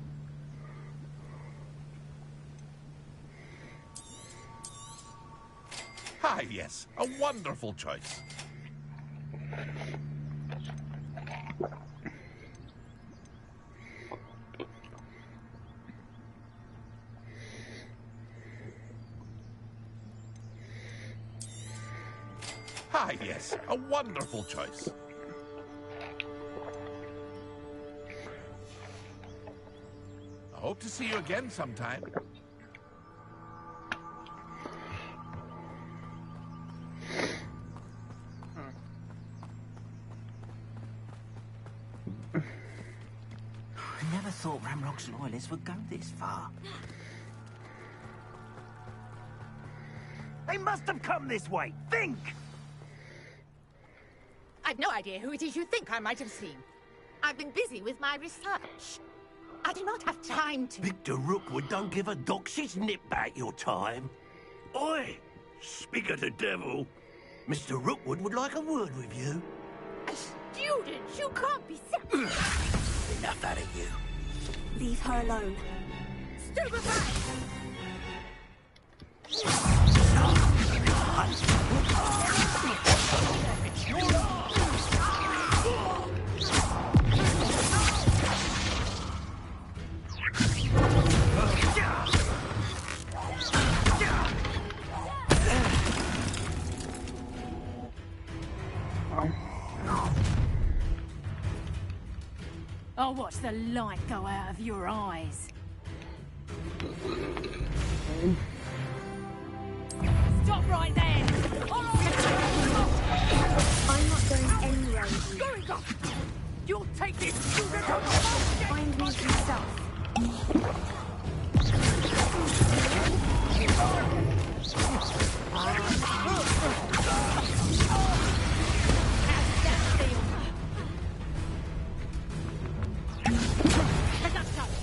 Ah, yes, a wonderful choice. Ah, yes, a wonderful choice. I hope to see you again sometime. I never thought Ramrock's loyalists would go this far. They must have come this way. Think! I've no idea who it is you think I might have seen. I've been busy with my research. I do not have time to... Victor Rookwood don't give a doxy's nip back your time. Oi! Speak of the devil. Mr. Rookwood would like a word with you. A student? You can't be serious. Enough out of you. Leave her alone. Stupefy! I'll watch the light go out of your eyes. Stop right there! I'm not going anywhere with you. Going off! You'll take this student on Find me yourself.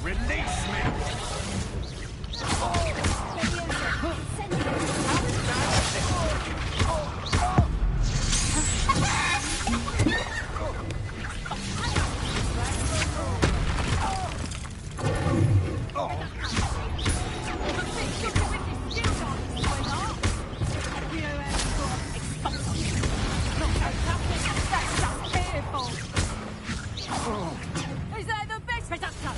Release me! Is that the best reduction?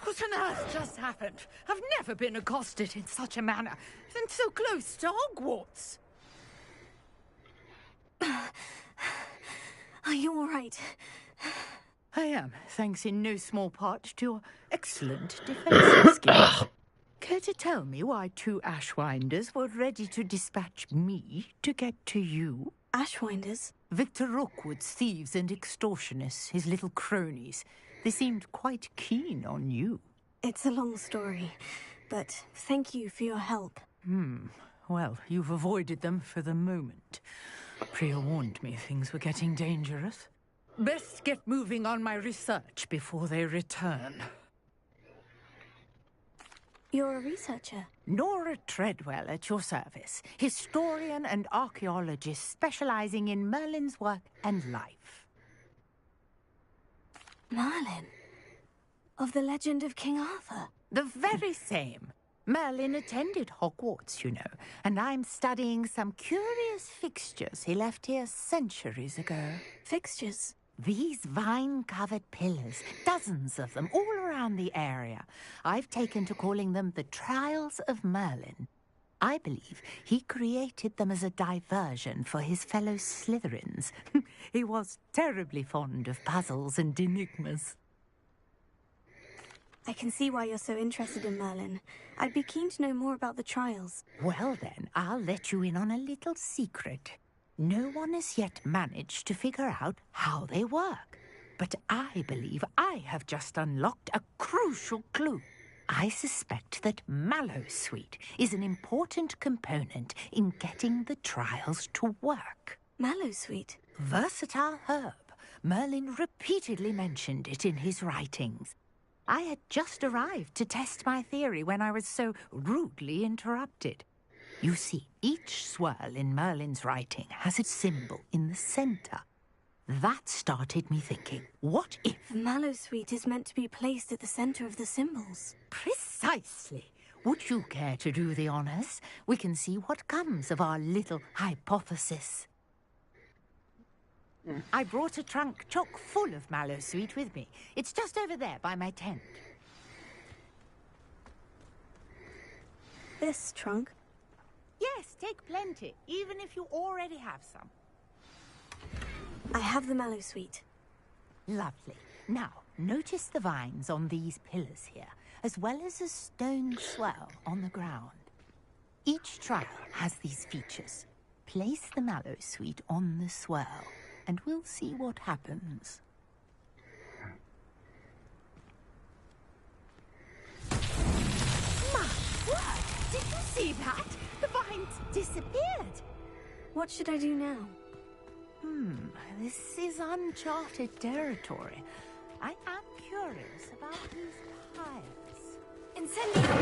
What on earth just happened? I've never been accosted in such a manner, and so close to Hogwarts. Are you all right? I am, thanks in no small part to your excellent defensive skills. Care to tell me why two Ashwinders were ready to dispatch me to get to you? Ashwinders? Victor Rookwood's thieves and extortionists, his little cronies. They seemed quite keen on you. It's a long story, but thank you for your help. Well, you've avoided them for the moment. Priya warned me things were getting dangerous. Best get moving on my research before they return. You're a researcher? Nora Treadwell at your service. Historian and archaeologist specializing in Merlin's work and life. Merlin? Of the legend of King Arthur? The very same. Merlin attended Hogwarts, you know, and I'm studying some curious fixtures he left here centuries ago. Fixtures? These vine-covered pillars, dozens of them, all around the area. I've taken to calling them the Trials of Merlin. I believe he created them as a diversion for his fellow Slytherins. He was terribly fond of puzzles and enigmas. I can see why you're so interested in Merlin. I'd be keen to know more about the trials. Well then, I'll let you in on a little secret. No one has yet managed to figure out how they work. But I believe I have just unlocked a crucial clue. I suspect that Mallowsweet is an important component in getting the trials to work. Mallowsweet? Versatile herb. Merlin repeatedly mentioned it in his writings. I had just arrived to test my theory when I was so rudely interrupted. You see, each swirl in Merlin's writing has a symbol in the center. That started me thinking, what if... The Mallowsweet is meant to be placed at the center of the symbols. Precisely. Would you care to do the honors? We can see what comes of our little hypothesis. I brought a trunk chock full of Mallowsweet with me. It's just over there by my tent. This trunk? Yes, take plenty, even if you already have some. I have the Mallowsweet. Lovely. Now, notice the vines on these pillars here, as well as a stone swell on the ground. Each trial has these features. Place the Mallowsweet on the swell, and we'll see what happens. My word! Did you see that? The vines disappeared. What should I do now? This is uncharted territory. I am curious about these pyres. Incendio!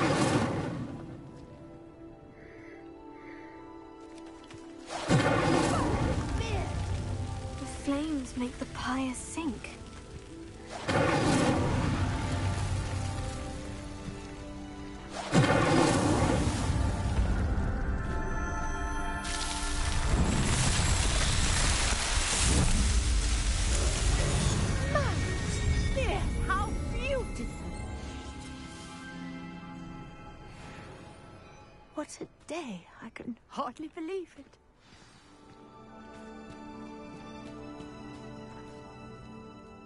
The flames make the pyre sink. What a day. I can hardly believe it.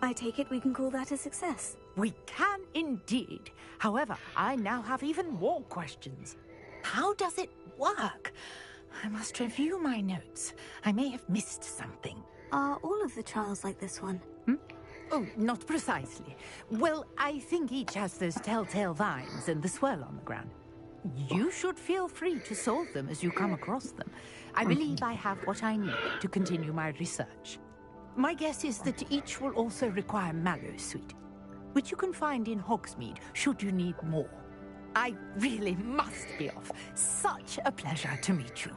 I take it we can call that a success. We can indeed. However, I now have even more questions. How does it work? I must review my notes. I may have missed something. Are all of the trials like this one? Oh, not precisely. Well, I think each has those telltale vines and the swirl on the ground. You should feel free to solve them as you come across them. I believe I have what I need to continue my research. My guess is that each will also require Mallowsweet, which you can find in Hogsmeade should you need more. I really must be off. Such a pleasure to meet you.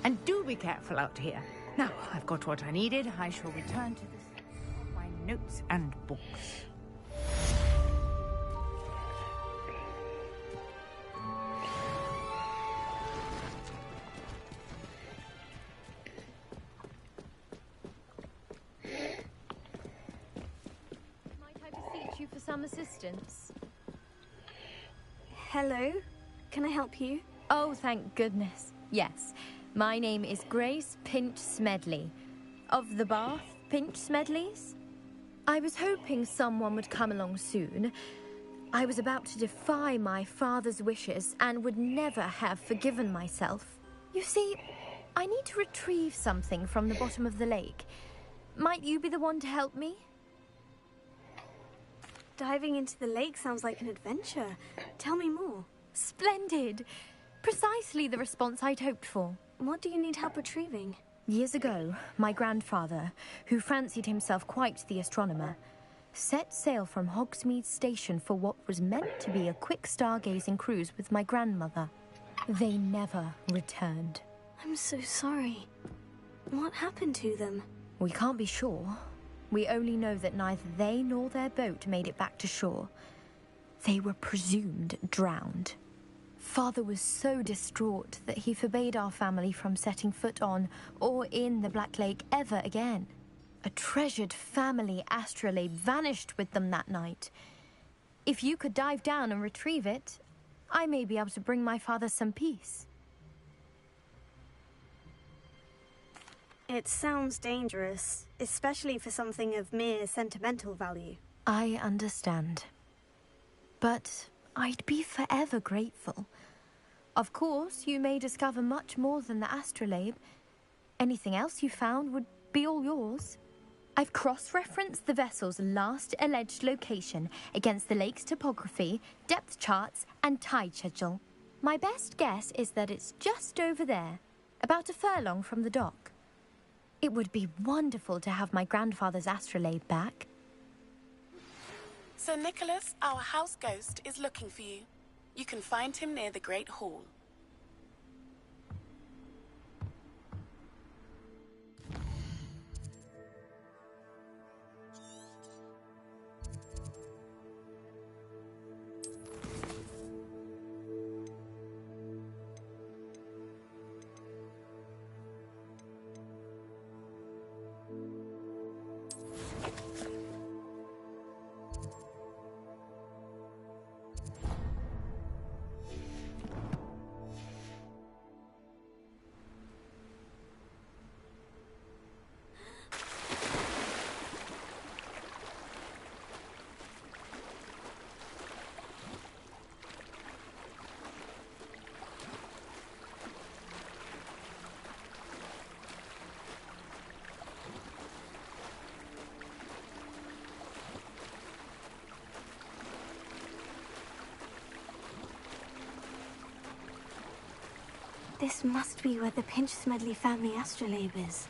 And do be careful out here. Now, I've got what I needed. I shall return to this of my notes and books. You for some assistance? Hello? Can I help you? Oh, thank goodness. Yes. My name is Grace Pinch Smedley. Of the Bath Pinch Smedleys? I was hoping someone would come along soon. I was about to defy my father's wishes and would never have forgiven myself. You see, I need to retrieve something from the bottom of the lake. Might you be the one to help me? Diving into the lake sounds like an adventure. Tell me more. Splendid! Precisely the response I'd hoped for. What do you need help retrieving? Years ago, my grandfather, who fancied himself quite the astronomer, set sail from Hogsmeade Station for what was meant to be a quick stargazing cruise with my grandmother. They never returned. I'm so sorry. What happened to them? We can't be sure. We only know that neither they nor their boat made it back to shore. They were presumed drowned. Father was so distraught that he forbade our family from setting foot on or in the Black Lake ever again. A treasured family astrolabe vanished with them that night. If you could dive down and retrieve it, I may be able to bring my father some peace. It sounds dangerous, especially for something of mere sentimental value. I understand. But I'd be forever grateful. Of course, you may discover much more than the astrolabe. Anything else you found would be all yours. I've cross-referenced the vessel's last alleged location against the lake's topography, depth charts, and tide schedule. My best guess is that it's just over there, about a furlong from the dock. It would be wonderful to have my grandfather's astrolabe back. Sir Nicholas, our house ghost, is looking for you. You can find him near the Great Hall. This must be where the Pinch-Smedley family astrolabe is.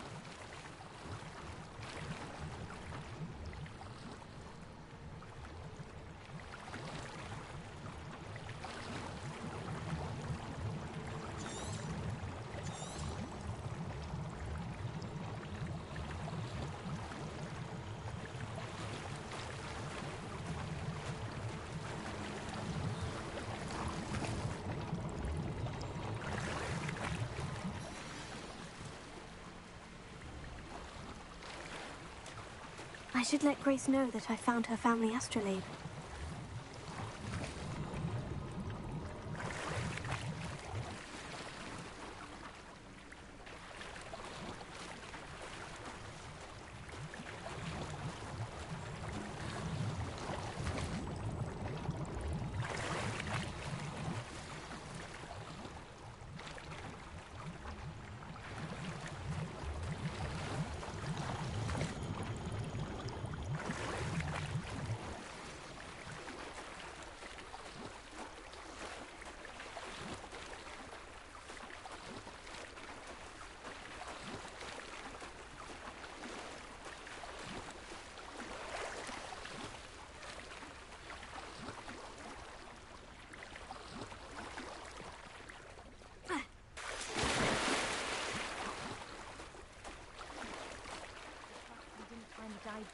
I should let Grace know that I found her family astrolabe.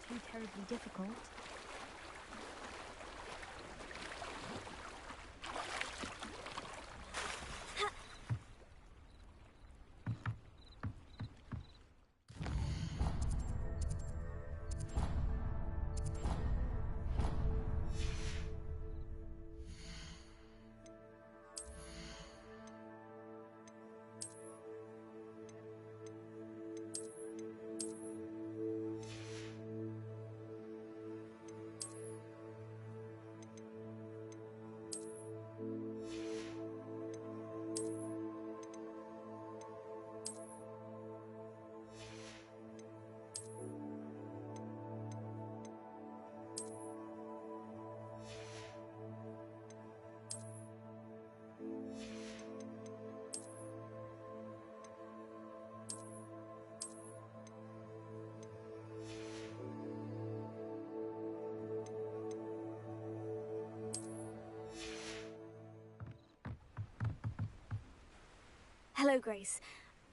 Too terribly difficult. Hello, Grace.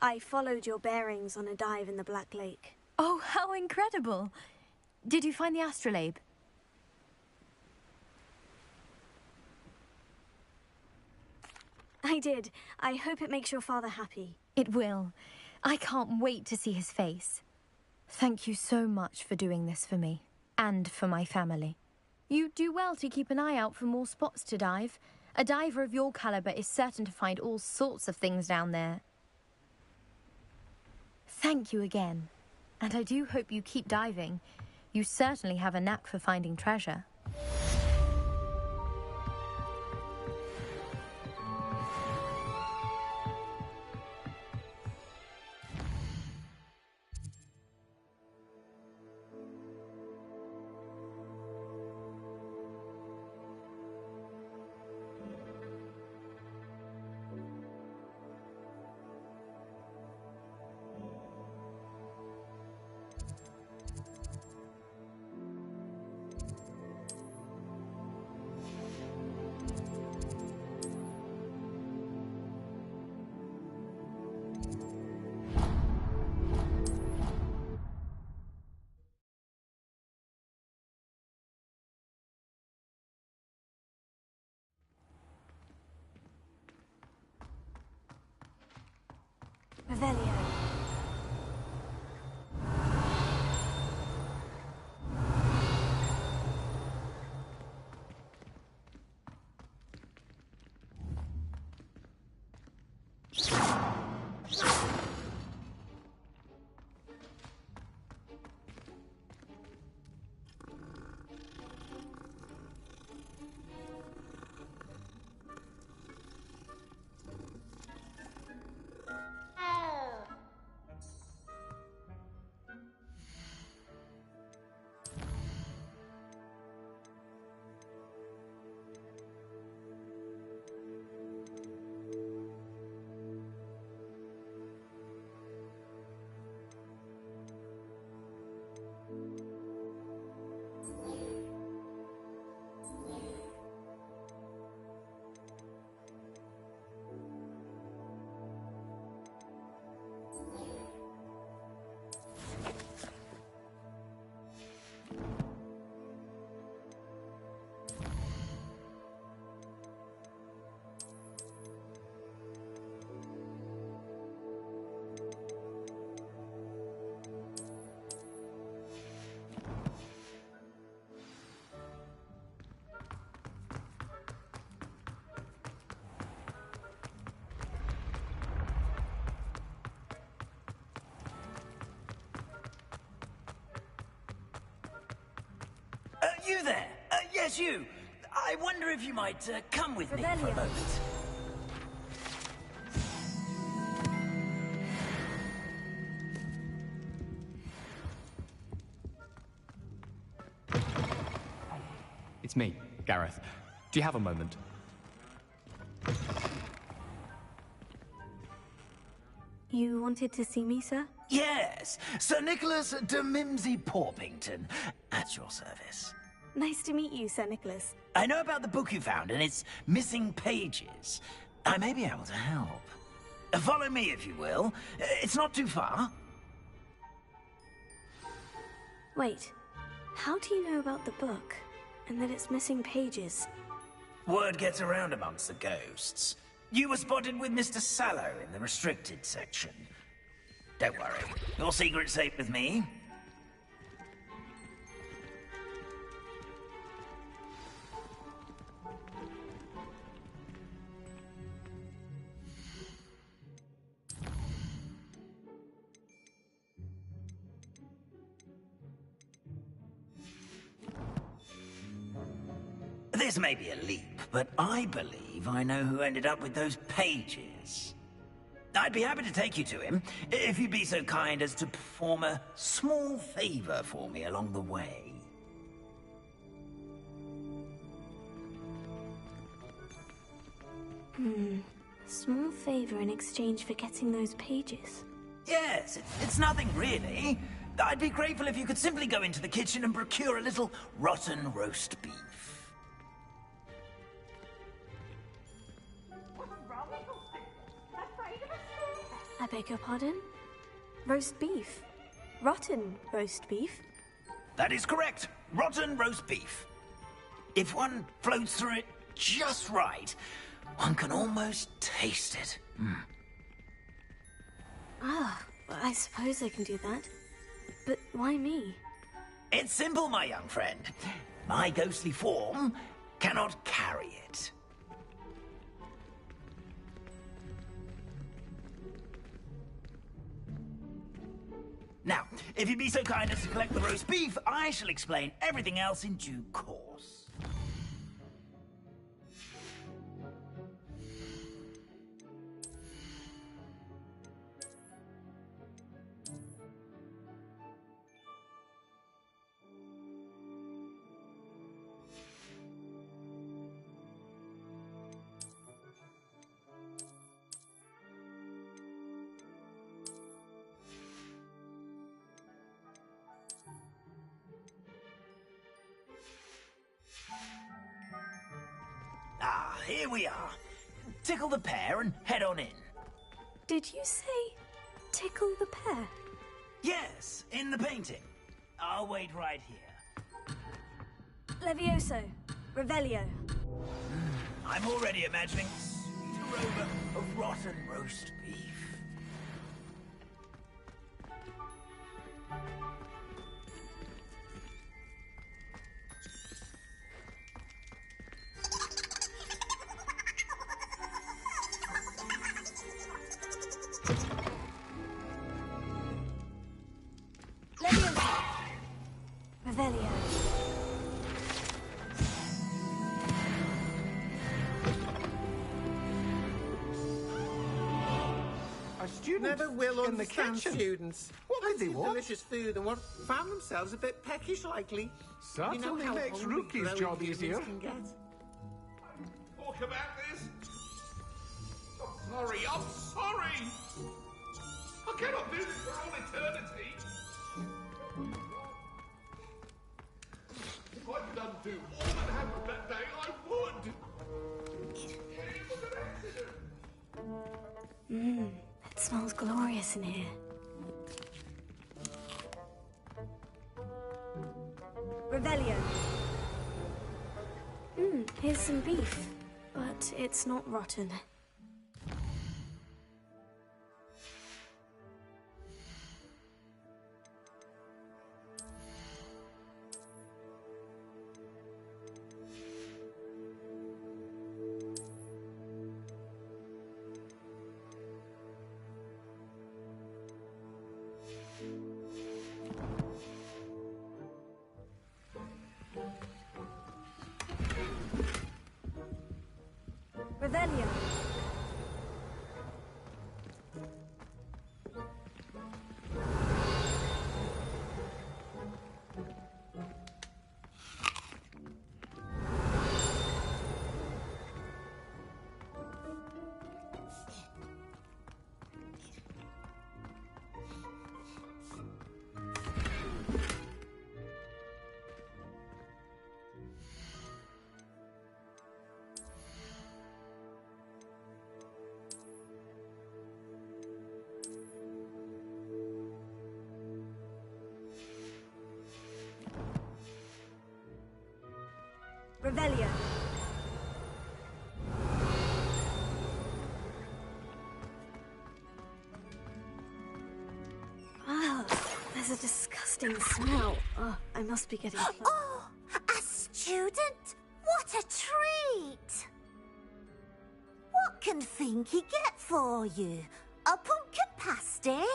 I followed your bearings on a dive in the Black Lake. Oh, how incredible! Did you find the astrolabe? I did. I hope it makes your father happy. It will. I can't wait to see his face. Thank you so much for doing this for me, and for my family. You do well to keep an eye out for more spots to dive. A diver of your caliber is certain to find all sorts of things down there. Thank you again, and I do hope you keep diving. You certainly have a knack for finding treasure. You there! Yes, you! I wonder if you might come with me for a moment. It's me, Gareth. Do you have a moment? You wanted to see me, sir? Yes, Sir Nicholas de Mimsy Porpington, at your service. Nice to meet you, Sir Nicholas. I know about the book you found and its missing pages. I may be able to help. Follow me, if you will. It's not too far. Wait, how do you know about the book? And that it's missing pages? Word gets around amongst the ghosts. You were spotted with Mr. Sallow in the restricted section. Don't worry, your secret's safe with me. This may be a leap, but I believe I know who ended up with those pages. I'd be happy to take you to him, if you'd be so kind as to perform a small favor for me along the way. Small favor in exchange for getting those pages. Yes, it's nothing really. I'd be grateful if you could simply go into the kitchen and procure a little rotten roast beef. I beg your pardon? Roast beef? Rotten roast beef? That is correct. Rotten roast beef. If one floats through it just right, one can almost taste it. Ah, I suppose I can do that. But why me? It's simple, my young friend. My ghostly form cannot carry it. Now, if you'd be so kind as to collect the roast beef, I shall explain everything else in due course. Ah, here we are. Tickle the pear and head on in. Did you say tickle the pear? Yes, in the painting. I'll wait right here. Levioso. Revelio. I'm already imagining a sweet aroma of rotten roast beef. Levioso. Revelio. A student Never will in the understand kitchen. students. What did they Fancy want? delicious food and found themselves a bit peckish likely. Certainly how makes hungry Rookie's growing job humans easier. can get. Talk about this? I'm sorry! I cannot do this for all eternity! If I could undo all that happened that day, I would! It was an accident! It smells glorious in here. Revelio. Here's some beef, but it's not rotten. Revelio. Revelio. Oh, there's a disgusting smell. Oh, I must be getting close. Oh, a student? What a treat! What can Finky get for you? A pumpkin pasty?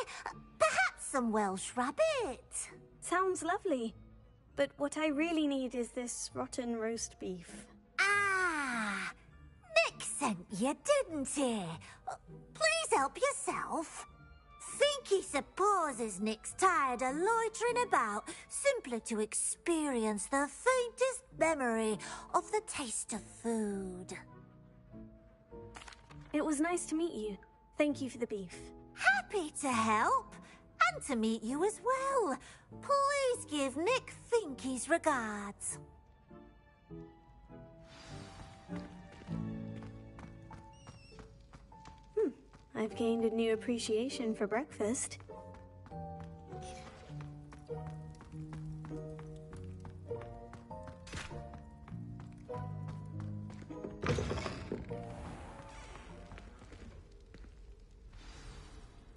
Perhaps some Welsh rabbit? Sounds lovely. But what I really need is this rotten roast beef. Ah, Nick sent you, didn't he? Please help yourself. Finky supposes Nick's tired of loitering about, simply to experience the faintest memory of the taste of food. It was nice to meet you. Thank you for the beef. Happy to help. And to meet you as well. Please give Nick Finky's regards. I've gained a new appreciation for breakfast.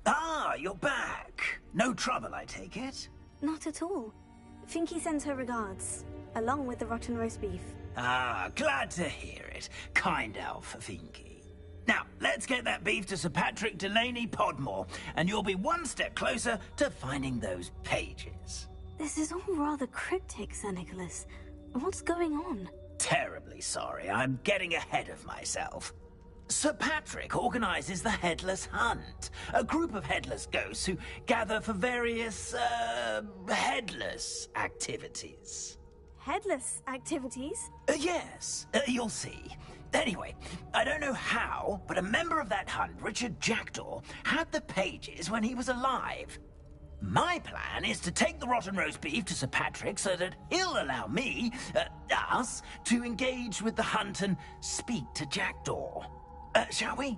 Ah, you're back. No trouble, I take it? Not at all. Finky sends her regards, along with the rotten roast beef. Ah, glad to hear it. Kind elf, Finky. Now, let's get that beef to Sir Patrick Delaney Podmore, and you'll be one step closer to finding those pages. This is all rather cryptic, Sir Nicholas. What's going on? Terribly sorry, I'm getting ahead of myself. Sir Patrick organises the Headless Hunt, a group of headless ghosts who gather for various, headless activities. Headless activities? Yes, you'll see. Anyway, I don't know how, but a member of that hunt, Richard Jackdaw, had the pages when he was alive. My plan is to take the rotten roast beef to Sir Patrick so that he'll allow me, us, to engage with the hunt and speak to Jackdaw. Shall we?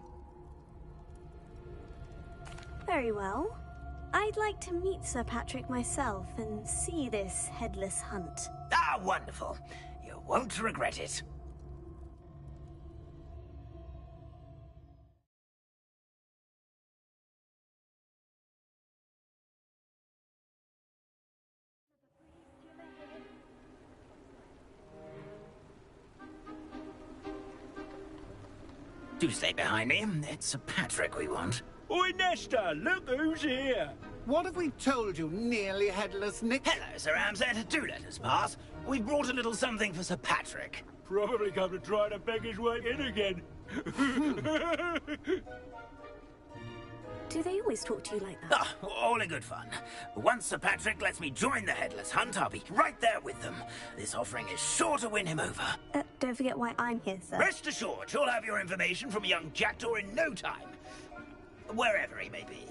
Very well. I'd like to meet Sir Patrick myself and see this headless hunt. Ah, wonderful. You won't regret it. Do stay behind me. It's Sir Patrick we want. Oi, Nesta, look who's here. What have we told you, nearly headless Nick? Hello, Sir Ramsay. Do let us pass. We've brought a little something for Sir Patrick. Probably come to try to beg his way in again. Do they always talk to you like that? Ah, all in good fun. Once Sir Patrick lets me join the Headless Hunt, I'll be right there with them. This offering is sure to win him over. Don't forget why I'm here, sir. Rest assured, you'll have your information from a young Jackdaw in no time. Wherever he may be.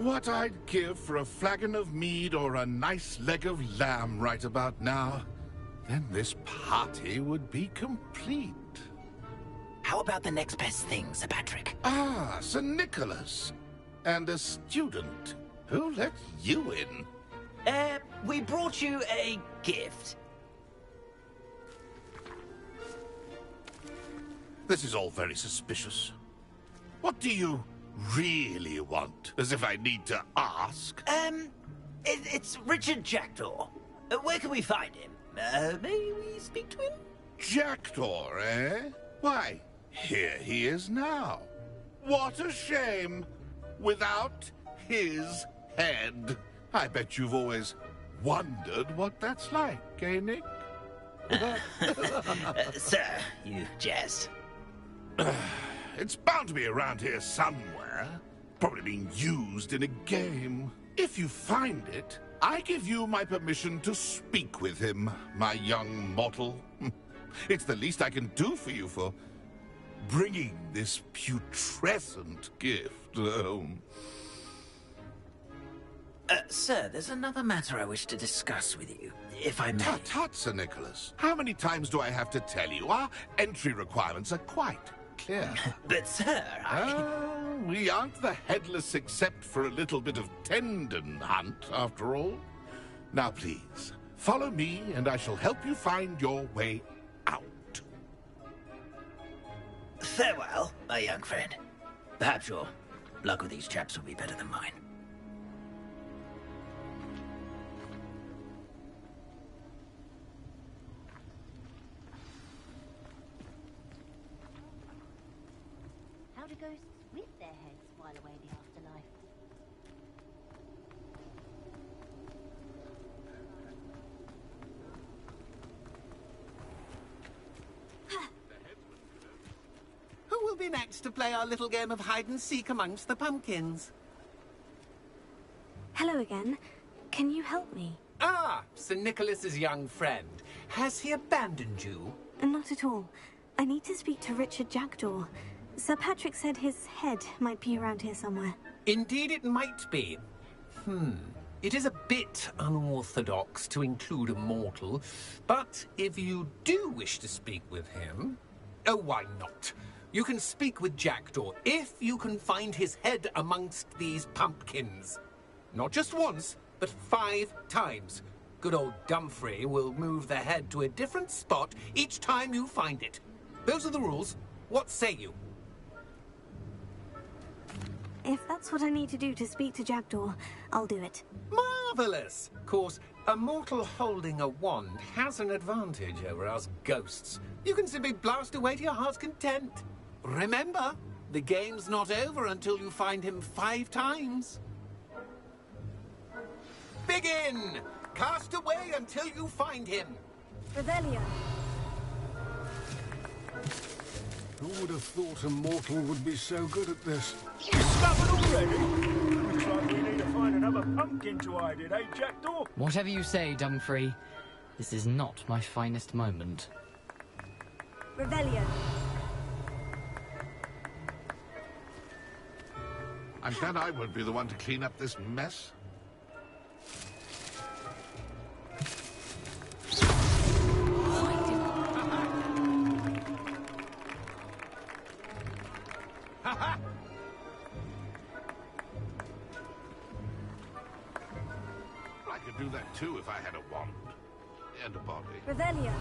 What I'd give for a flagon of mead or a nice leg of lamb right about now. Then this party would be complete. How about the next best thing, Sir Patrick? Ah, Sir Nicholas. And a student. Who let you in? We brought you a gift. This is all very suspicious. What do you really want? As if I need to ask. It's Richard Jackdaw. Where can we find him? May we speak to him? Jackdaw, eh? Why, here he is now. What a shame. Without his head. I bet you've always wondered what that's like, eh, Nick? Sir, you jest. It's bound to be around here somewhere. Probably being used in a game. If you find it, I give you my permission to speak with him, my young mortal. It's the least I can do for you for bringing this putrescent gift home. Sir, there's another matter I wish to discuss with you, if I may. Tut, tut, Sir Nicholas. How many times do I have to tell you? Our entry requirements are quite clear. But, sir, we aren't the headless except for a little bit of tendon hunt, after all. Now, please, follow me, and I shall help you find your way out. Farewell, my young friend. Perhaps your luck with these chaps will be better than mine. How do ghosts with their heads while away in the afterlife? Who will be next to play our little game of hide-and-seek amongst the pumpkins? Hello again. Can you help me? Ah, Sir Nicholas's young friend. Has he abandoned you? Not at all. I need to speak to Richard Jackdaw. Sir Patrick said his head might be around here somewhere. Indeed it might be. It is a bit unorthodox to include a mortal, but if you do wish to speak with him... Oh, why not? You can speak with Jackdaw if you can find his head amongst these pumpkins. Not just once, but 5 times. Good old Dumfrey will move the head to a different spot each time you find it. Those are the rules. What say you? If that's what I need to do to speak to Jackdaw, I'll do it. Marvellous! Of course, a mortal holding a wand has an advantage over us ghosts. You can simply blast away to your heart's content. Remember, the game's not over until you find him 5 times. Begin! Cast away until you find him. Revelio. Who would have thought a mortal would be so good at this? Discovered already? Looks like we need to find another pumpkin to hide in, eh, Jackdaw? Whatever you say, Dumfrey. This is not my finest moment. Revelio. I'm glad I won't be the one to clean up this mess. I could do that too if I had a wand and a body. Revelio.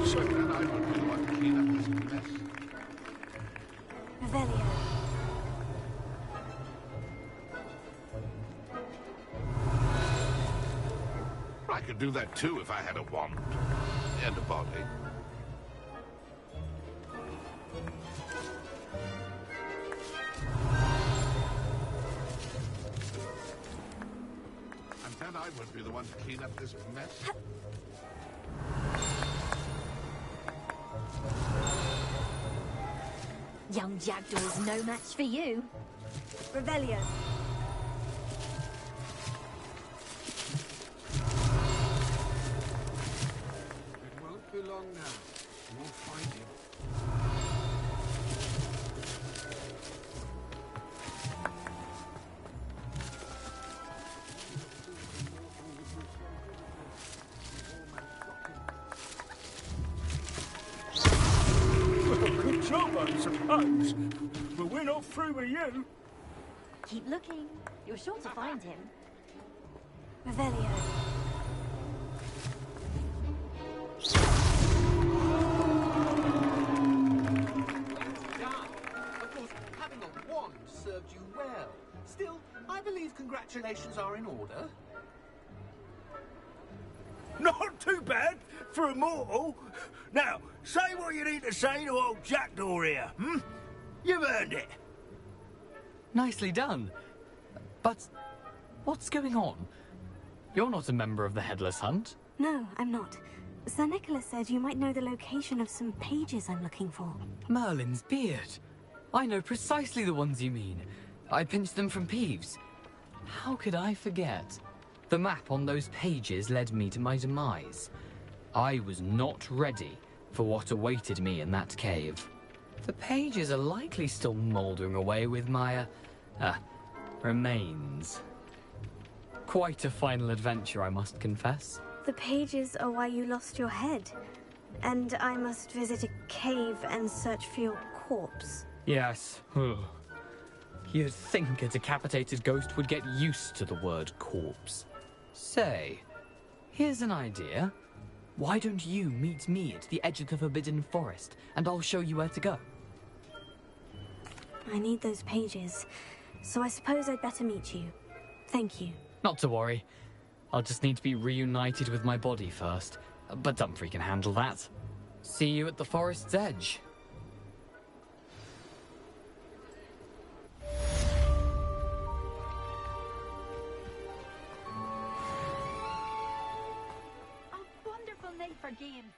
So then I would be the one to clean up this mess. Revelio. I could do that too if I had a wand and a body. I'm glad I would be the one to clean up this mess. Young Jackdaw's no match for you. Revelio. It won't be long now. We'll find him. Good job, I suppose. But we're not through with you. Keep looking. You're sure to find him. Revelio. Of course, having a wand served you well. Still, I believe congratulations are in order. Not too bad for a mortal. Now, say what you need to say to old Jackdaw here, hmm? You've earned it. Nicely done. But what's going on? You're not a member of the Headless Hunt. No, I'm not. Sir Nicholas said you might know the location of some pages I'm looking for. Merlin's beard. I know precisely the ones you mean. I pinched them from Peeves. How could I forget? The map on those pages led me to my demise. I was not ready for what awaited me in that cave. The pages are likely still mouldering away with my, remains. Quite a final adventure, I must confess. The pages are why you lost your head. And I must visit a cave and search for your corpse. Yes. You'd think a decapitated ghost would get used to the word corpse. Say, here's an idea. Why don't you meet me at the edge of the Forbidden Forest, and I'll show you where to go? I need those pages, so I suppose I'd better meet you. Thank you. Not to worry. I'll just need to be reunited with my body first, but Dumfrey can handle that. See you at the forest's edge. Night for games.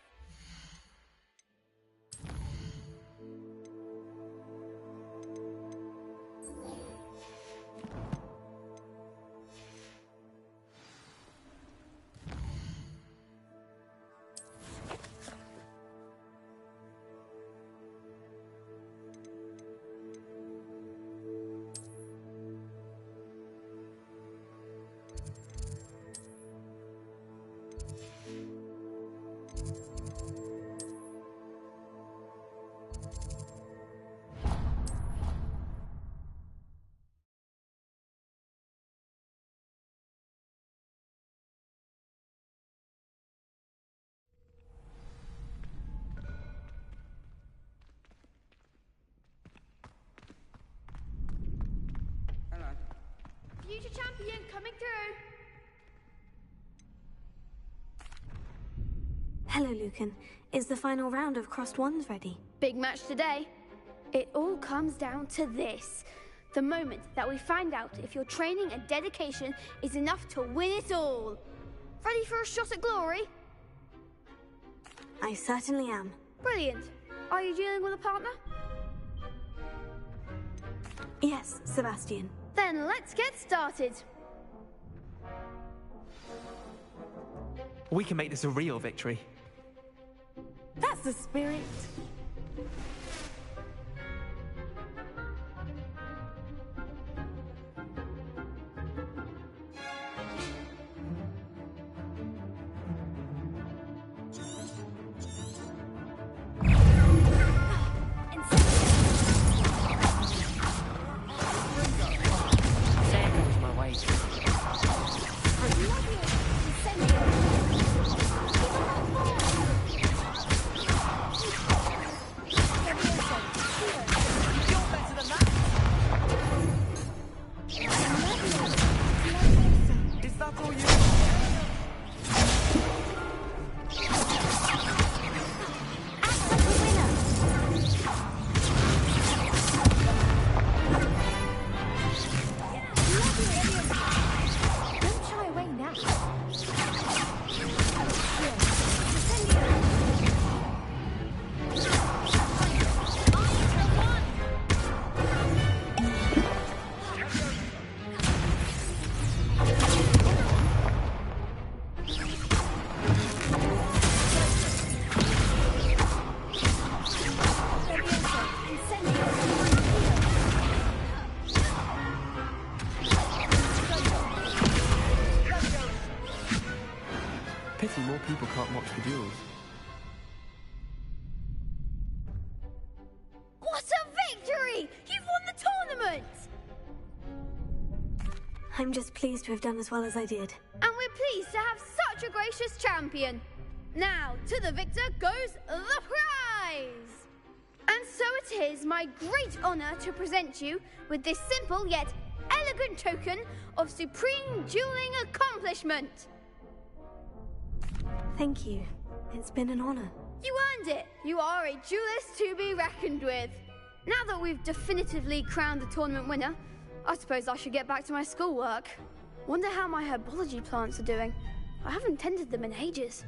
Future champion coming through. Hello, Lucan. Is the final round of Crossed Wands ready? Big match today. It all comes down to this. The moment that we find out if your training and dedication is enough to win it all. Ready for a shot at glory? I certainly am. Brilliant. Are you dealing with a partner? Yes, Sebastian. Then let's get started. We can make this a real victory. That's the spirit. Pity more people can't watch the duels. What a victory! You've won the tournament! I'm just pleased to have done as well as I did. And we're pleased to have such a gracious champion. Now, to the victor goes the prize! And so it is my great honor to present you with this simple yet elegant token of supreme dueling accomplishment. Thank you. It's been an honor. You earned it. You are a duelist to be reckoned with. Now that we've definitively crowned the tournament winner, I suppose I should get back to my schoolwork. Wonder how my herbology plants are doing. I haven't tended them in ages.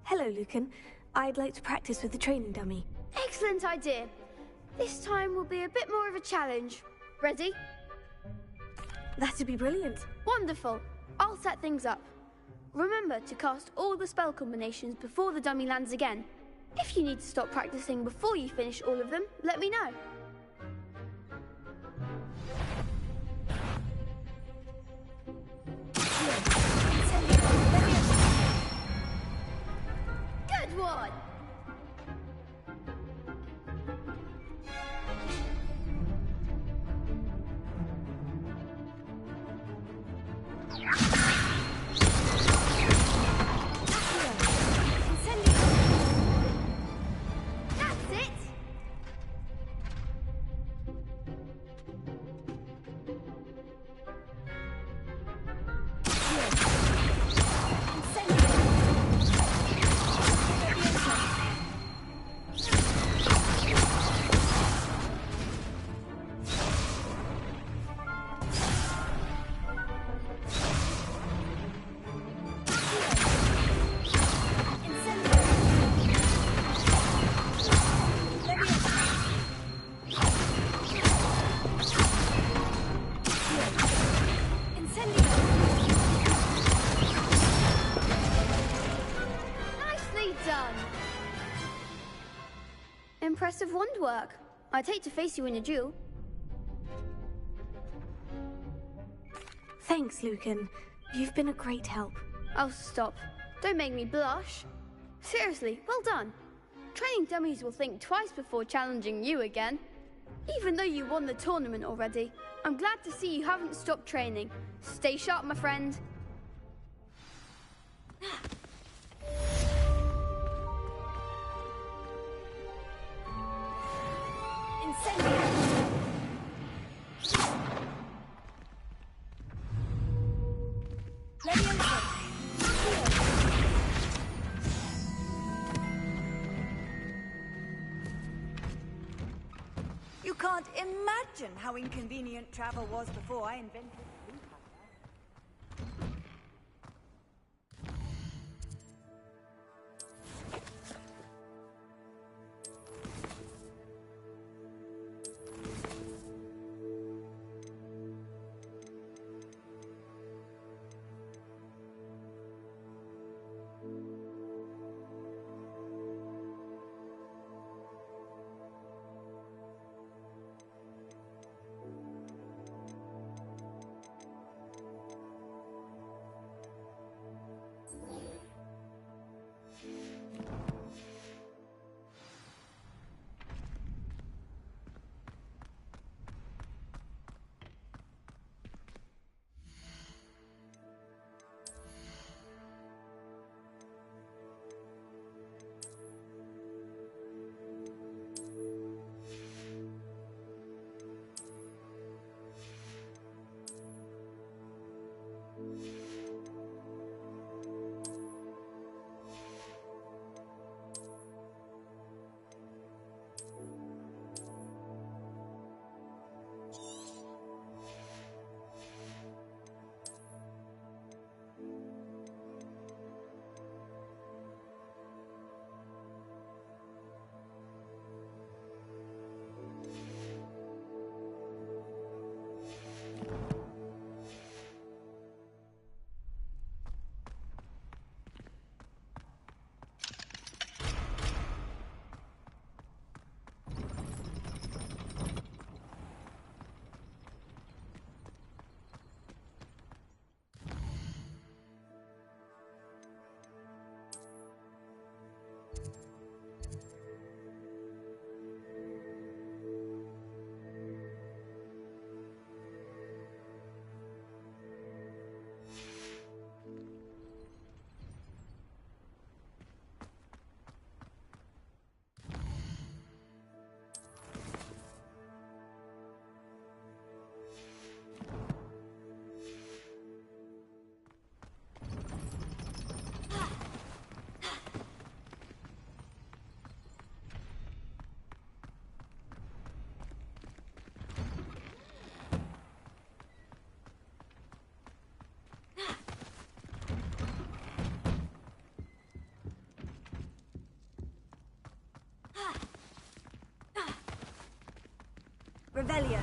Hello, Lucan. I'd like to practice with the training dummy. Excellent idea. This time will be a bit more of a challenge. Ready? That'd be brilliant. Wonderful. I'll set things up. Remember to cast all the spell combinations before the dummy lands again. If you need to stop practicing before you finish all of them, let me know. Good one! That's it! Nicely done! Impressive wand work. I'd hate to face you in a duel. Thanks, Lucan. You've been a great help. Oh, stop. Don't make me blush. Seriously, well done. Training dummies will think twice before challenging you again. Even though you won the tournament already, I'm glad to see you haven't stopped training. Stay sharp, my friend. You can't imagine how inconvenient travel was before I invented blue color. Revelio.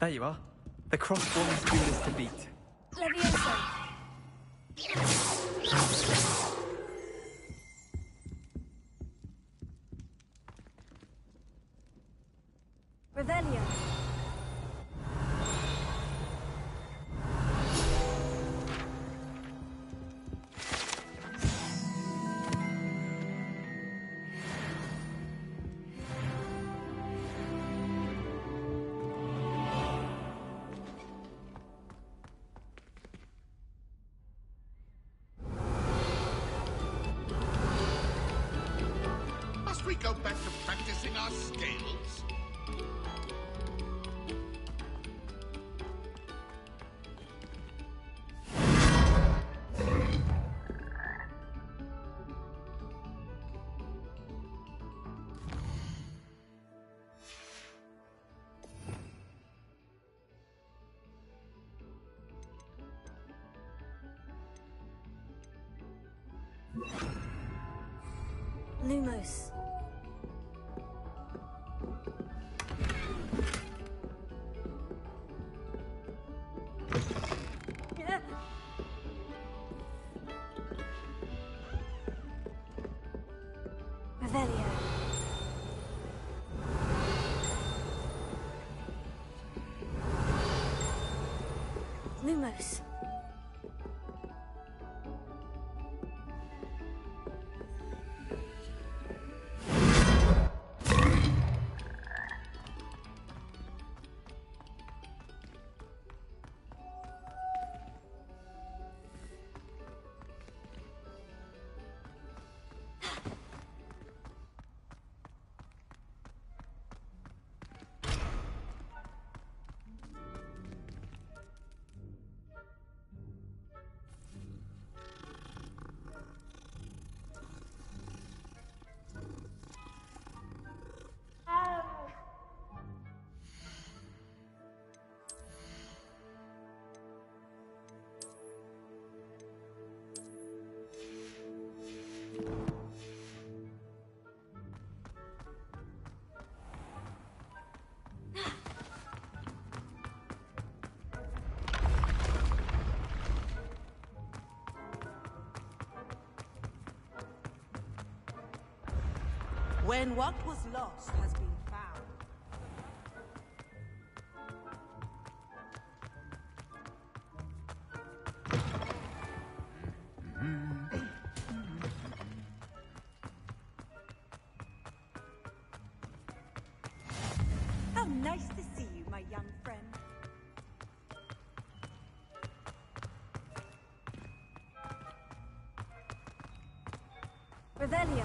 There you are. The crossbone's duelist to beat. Levioso. Revelio. Must we go back to practicing our skills? Lumos. Revelio. Lumos. When what was lost has been found. How nice to see you, my young friend. Revelio.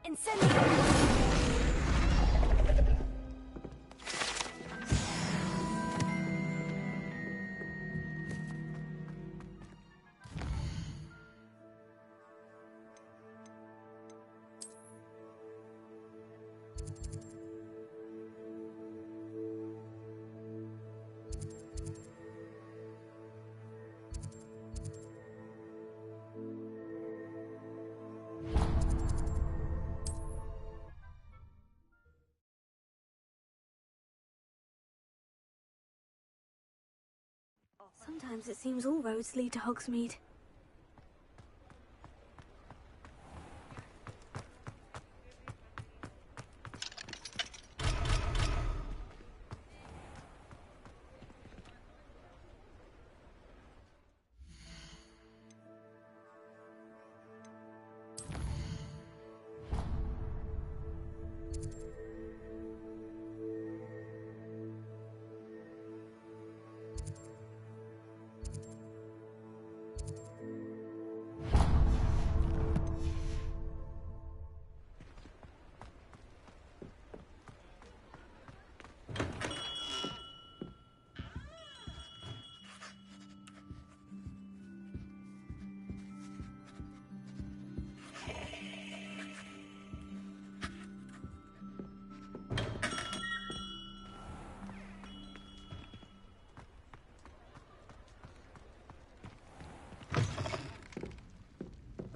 Incendio. Sometimes it seems all roads lead to Hogsmeade.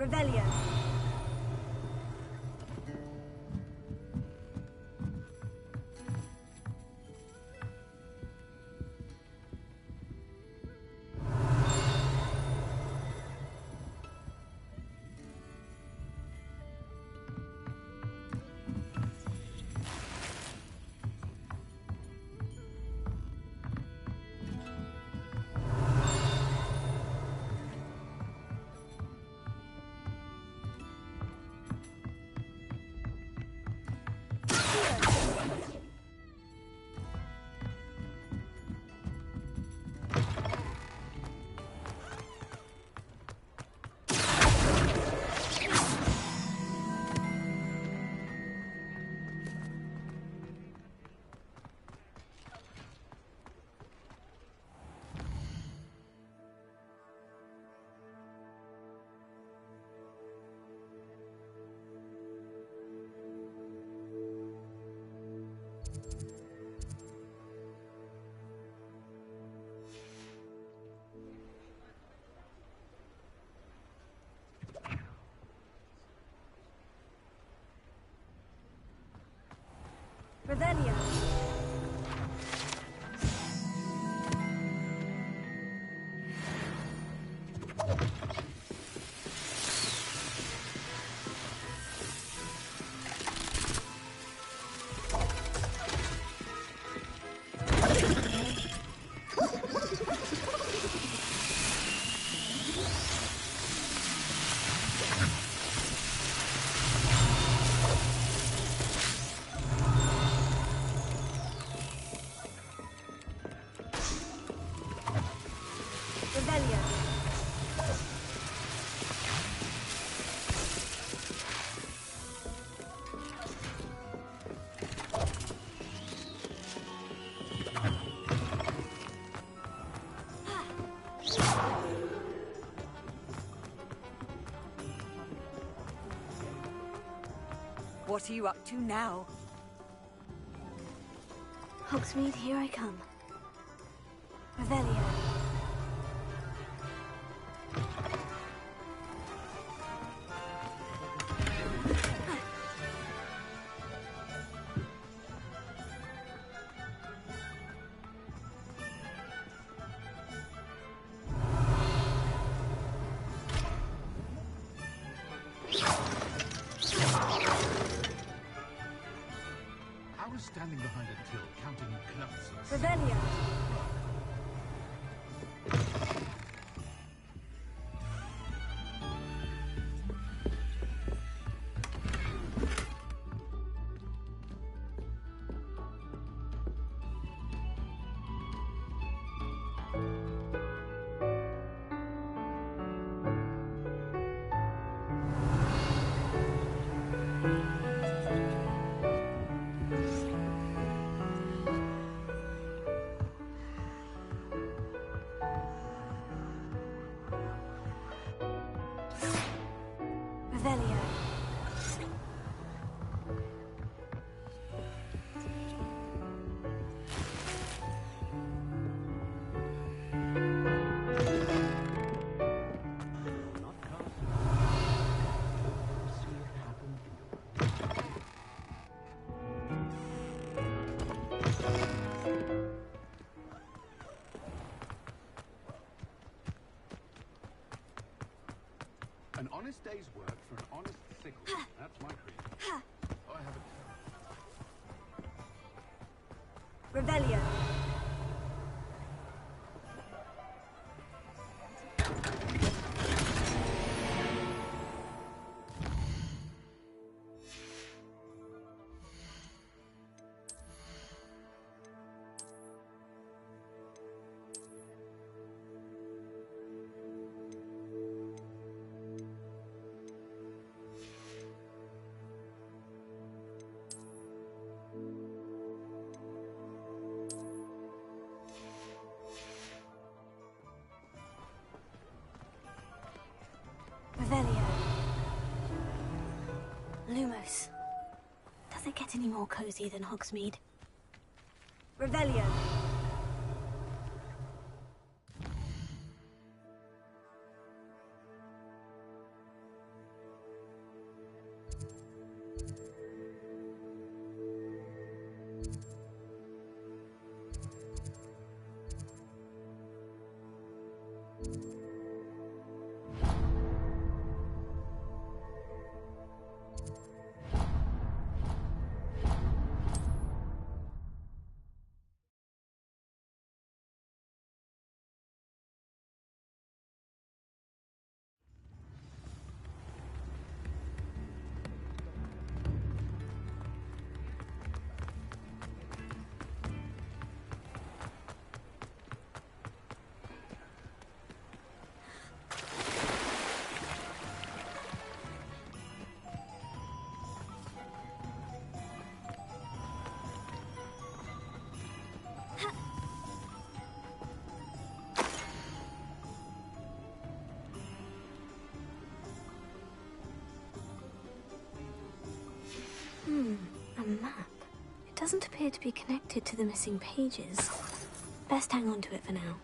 Revelio. Revelio. What are you up to now? Hogsmeade, here I come. Revelio. I was standing behind a till counting clumps. Revelio. Revelio. An honest day's work for an honest sickle. That's my creed. I have a Revelio. Revelio. Lumos. Does it get any more cozy than Hogsmeade? Revelio. doesn't appear to be connected to the missing pages. Best hang on to it for now.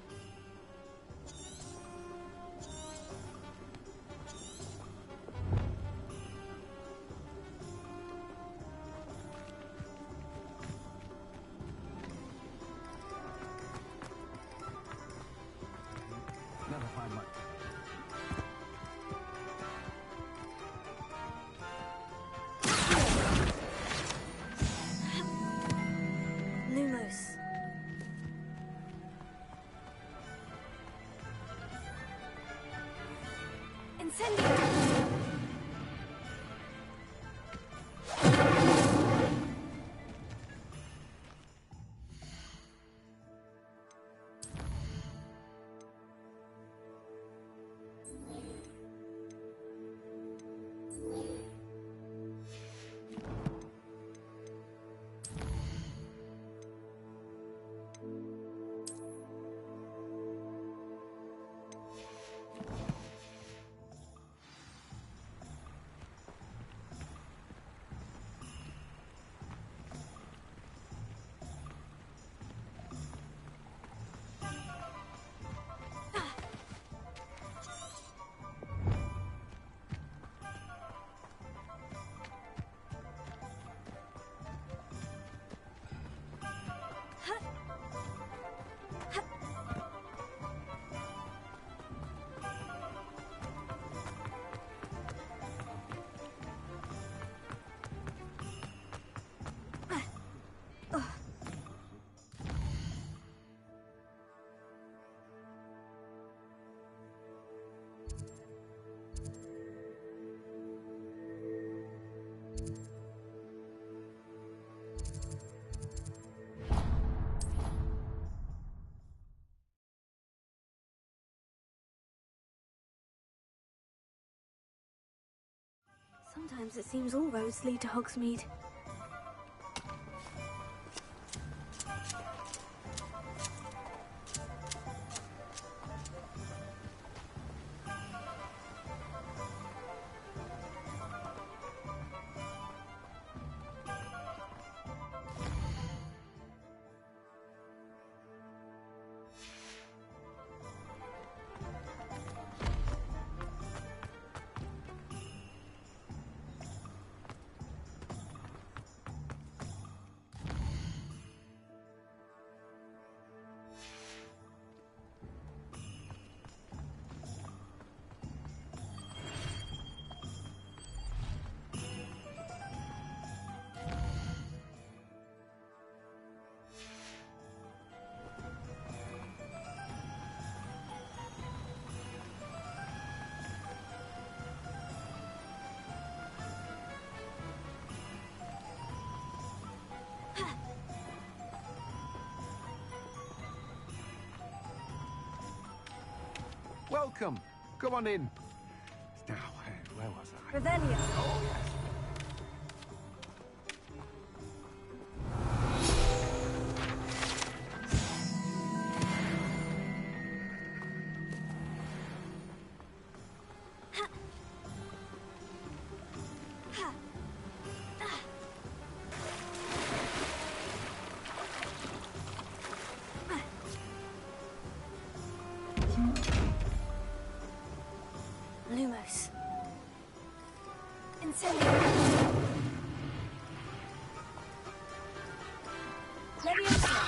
Never find much. Lumos. Incendio! Sometimes it seems all roads lead to Hogsmeade. Welcome. Come on in. Now, where was I? Revelio. Oh, yes. Lumos. Incendio. Leviosa.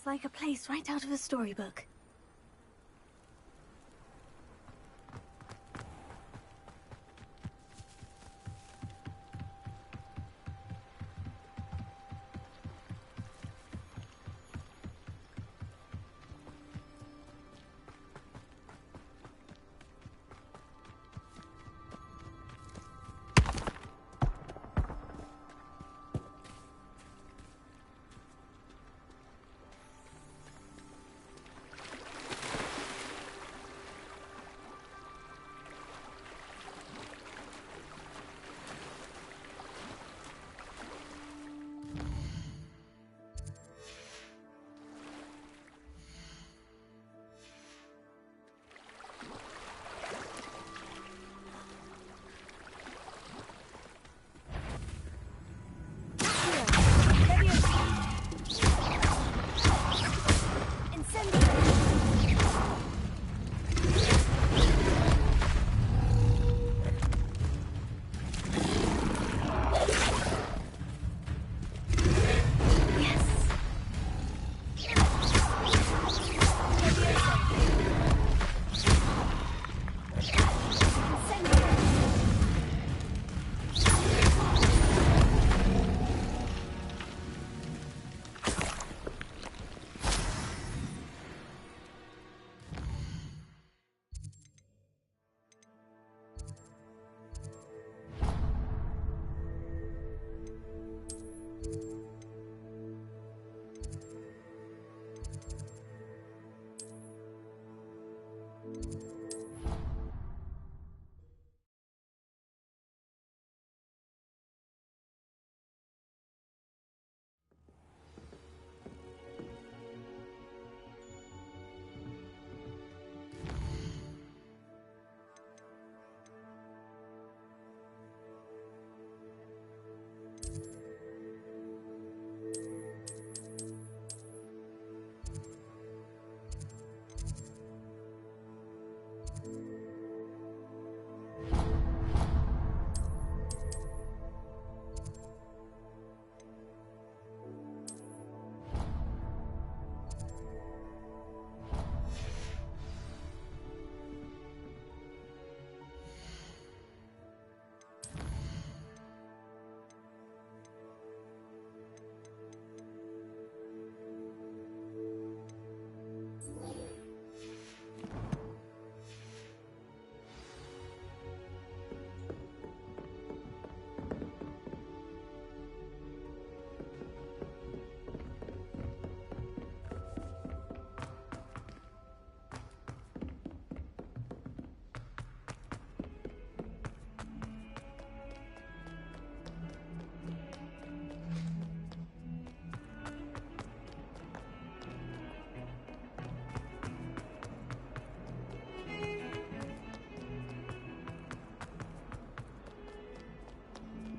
It's like a place right out of a storybook.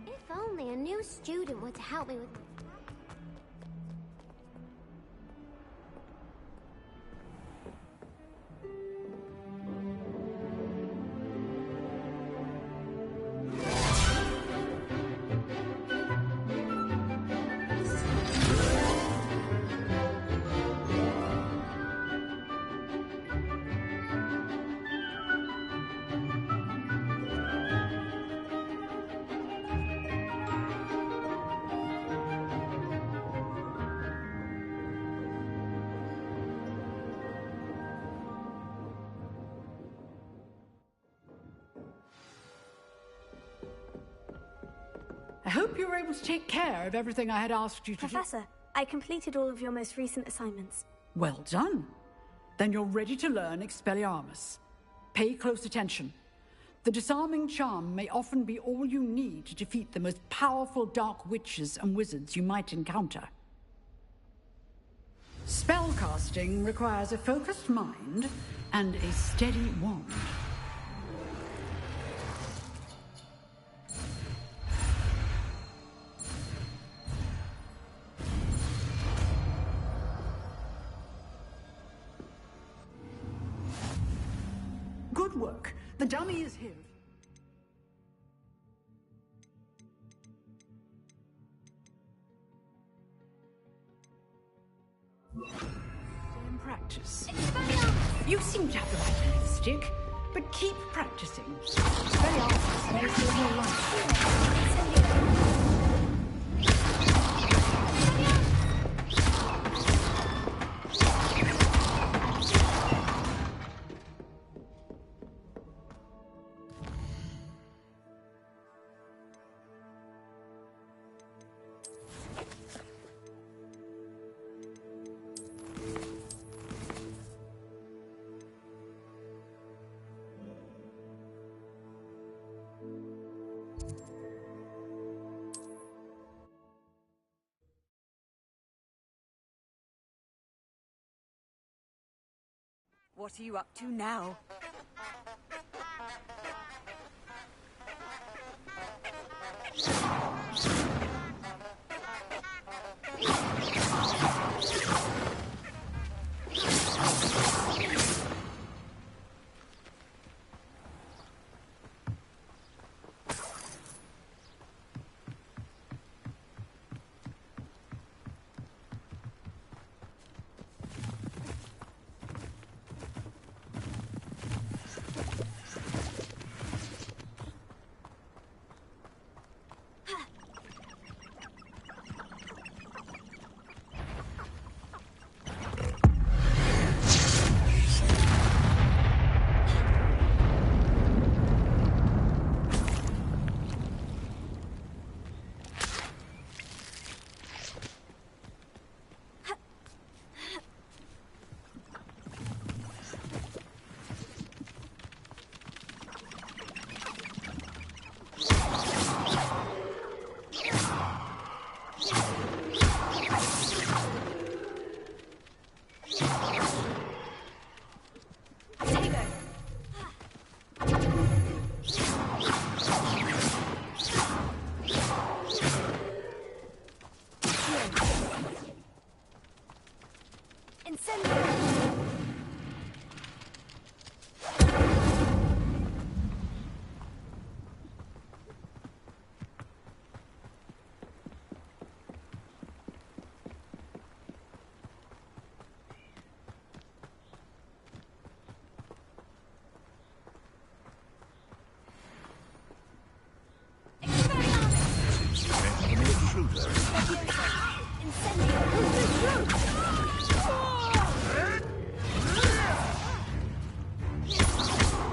If only a new student were to help me with... I hope you were able to take care of everything I had asked you to do. Professor, I completed all of your most recent assignments. Well done. Then you're ready to learn Expelliarmus. Pay close attention. The disarming charm may often be all you need to defeat the most powerful dark witches and wizards you might encounter. Spellcasting requires a focused mind and a steady wand. Good work. The dummy is here. practice. You seem to have the right end of the stick, but keep practicing. Expelliarmus may save your life. What are you up to now?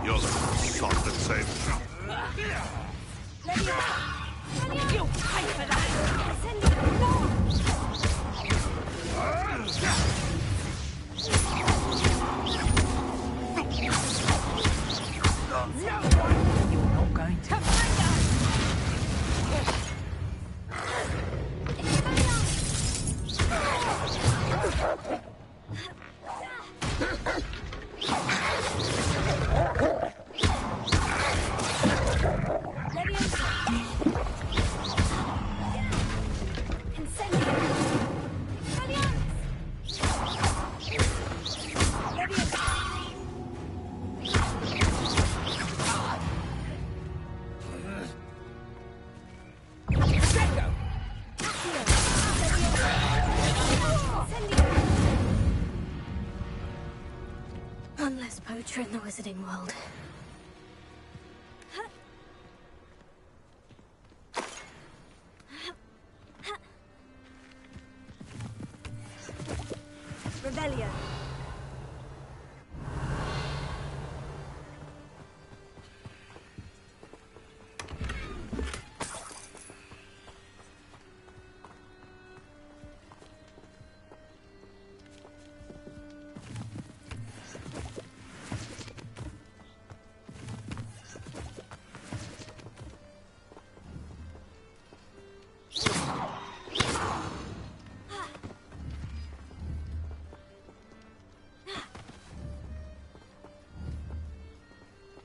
You're the sod that saved me. You'll pay for that! You're not going to. One less poacher in the wizarding world. Rebellion.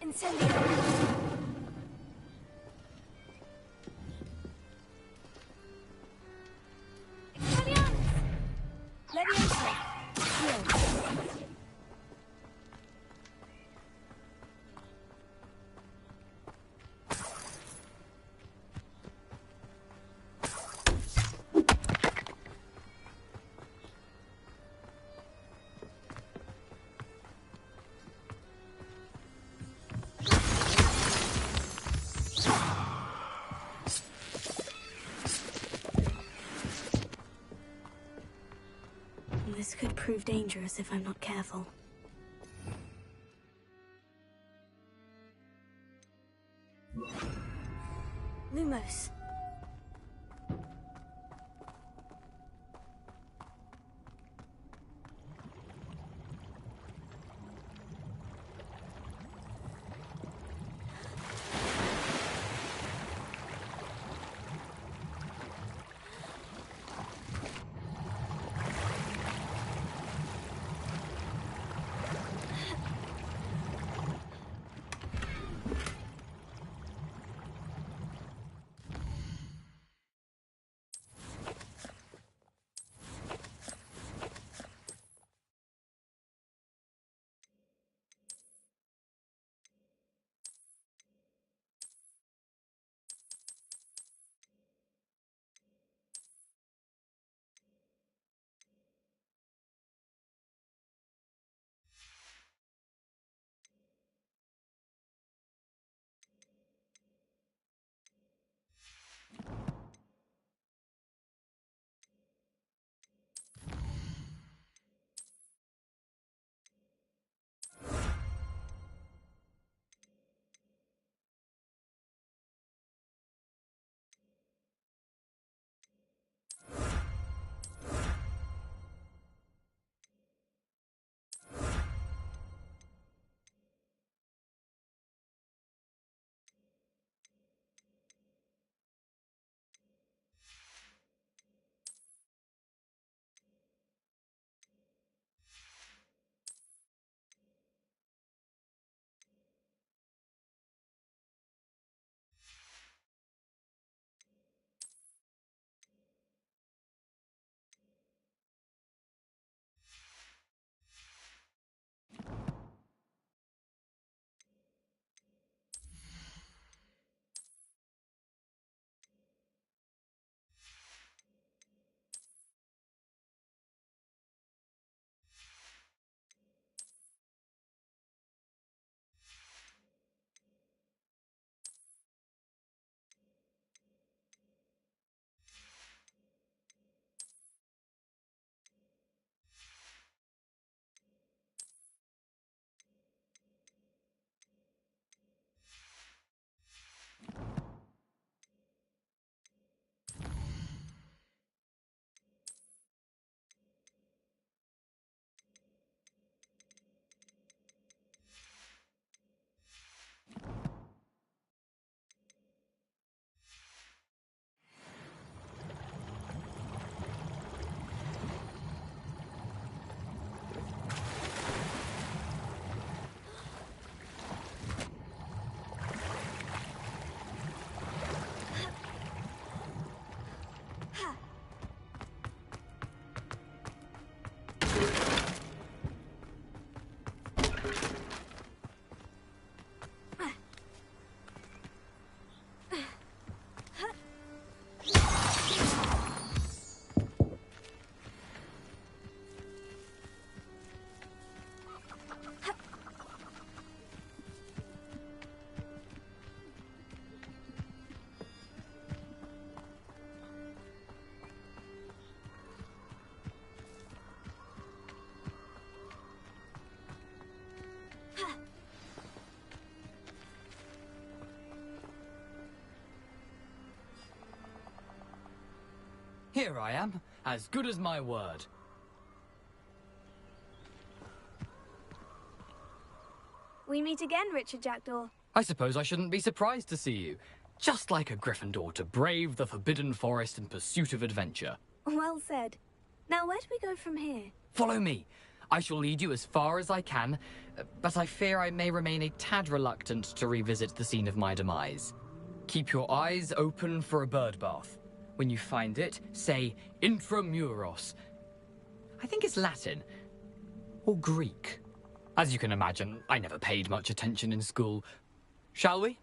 Incendio! prove dangerous if I'm not careful. Lumos. Here I am, as good as my word. We meet again, Richard Jackdaw. I suppose I shouldn't be surprised to see you. Just like a Gryffindor to brave the Forbidden Forest in pursuit of adventure. Well said. Now, where do we go from here? Follow me. I shall lead you as far as I can, but I fear I may remain a tad reluctant to revisit the scene of my demise. Keep your eyes open for a bird bath. When you find it, say Intramuros. I think it's Latin. Or Greek. As you can imagine, I never paid much attention in school. Shall we?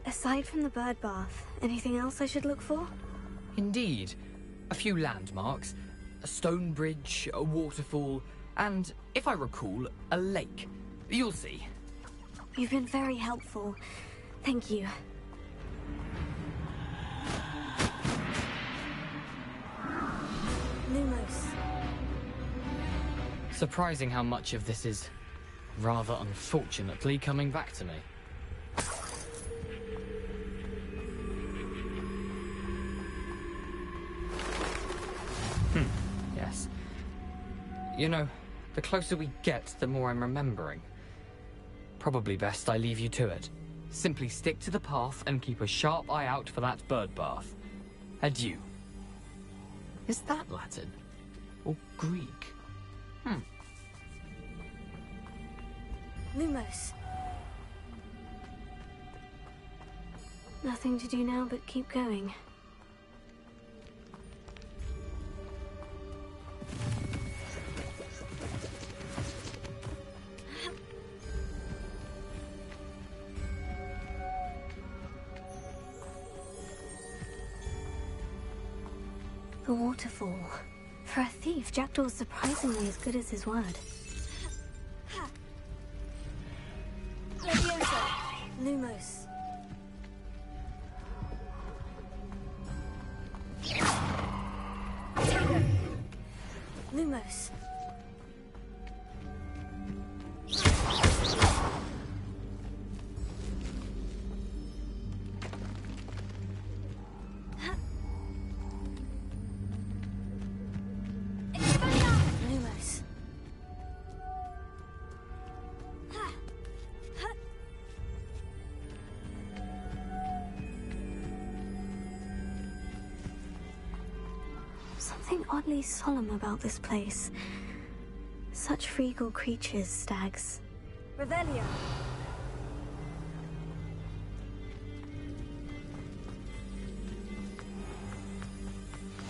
Aside from the bird bath, anything else I should look for? Indeed. A few landmarks. A stone bridge, a waterfall, and, if I recall, a lake. You'll see. You've been very helpful. Thank you. Surprising how much of this is, rather unfortunately, coming back to me. Yes. You know, the closer we get, the more I'm remembering. Probably best I leave you to it. Simply stick to the path and keep a sharp eye out for that bird bath. Adieu. Is that Latin? Or Greek? Lumos. Nothing to do now but keep going. The waterfall. For a thief, Jackdaw's surprisingly as good as his word. Leviosa. Lumos. Lumos. Lumos. Something oddly solemn about this place. Such regal creatures, stags. Revelio.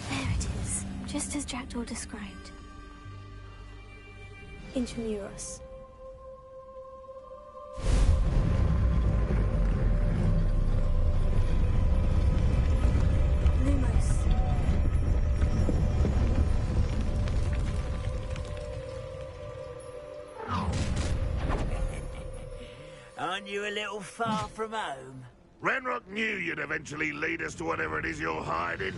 There it is, just as Jackdaw described. Intramuros. Lumos. Aren't you a little far from home? Ranrock knew you'd eventually lead us to whatever it is you're hiding.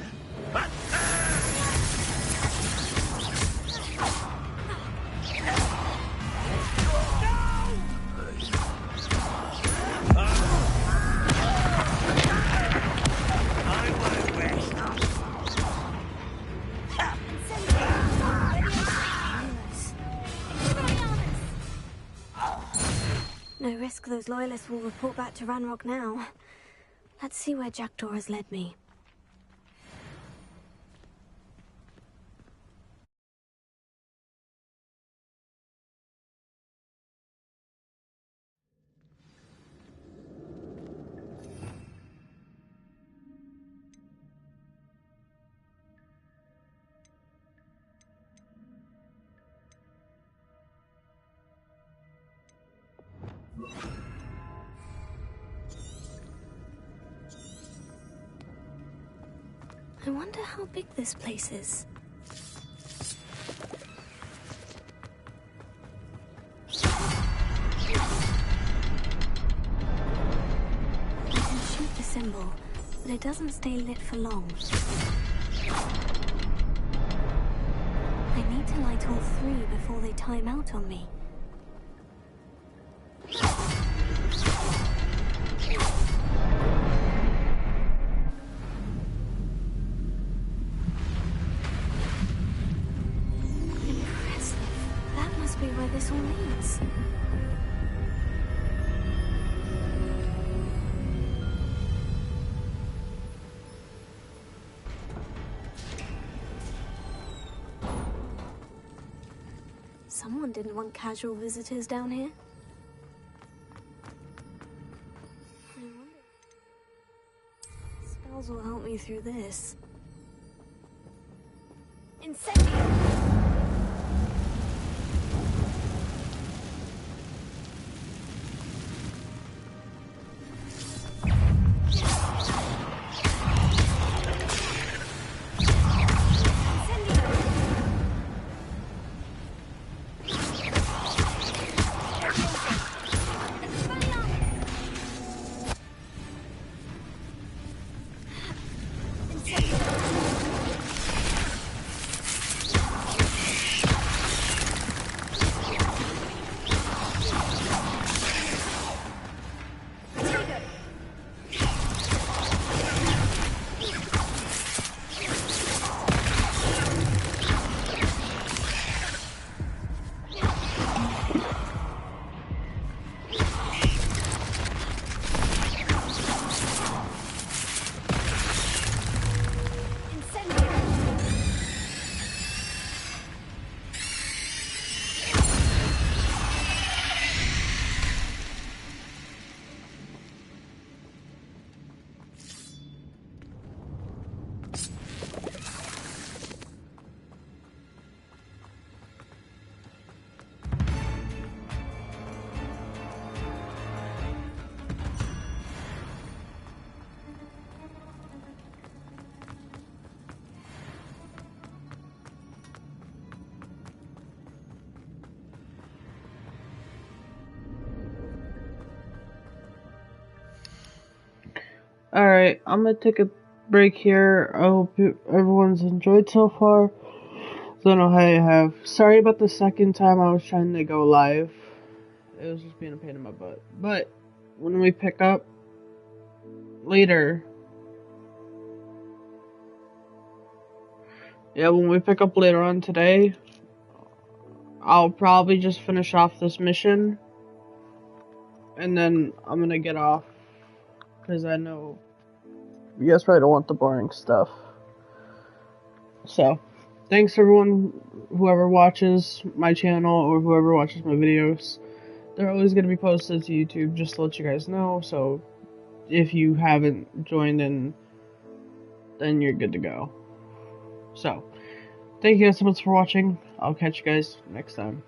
No risk those loyalists will report back to Ranrock now. Let's see where Jackdaw has led me. I wonder how big this place is. I can shoot the symbol, but it doesn't stay lit for long. I need to light all three before they time out on me. Where this all leads. Someone didn't want casual visitors down here. I wonder. Spells will help me through this. Incendio! Alright, I'm gonna take a break here. I hope everyone's enjoyed so far. Don't know how you have. Sorry about the second time I was trying to go live. It was just being a pain in my butt. But when we pick up later, when we pick up later on today, I'll probably just finish off this mission, and then I'm gonna get off, because I know you guys probably don't want the boring stuff. So, thanks everyone, whoever watches my channel, or whoever watches my videos. They're always gonna be posted to YouTube, just to let you guys know, so if you haven't joined in, then you're good to go. So, thank you guys so much for watching. I'll catch you guys next time.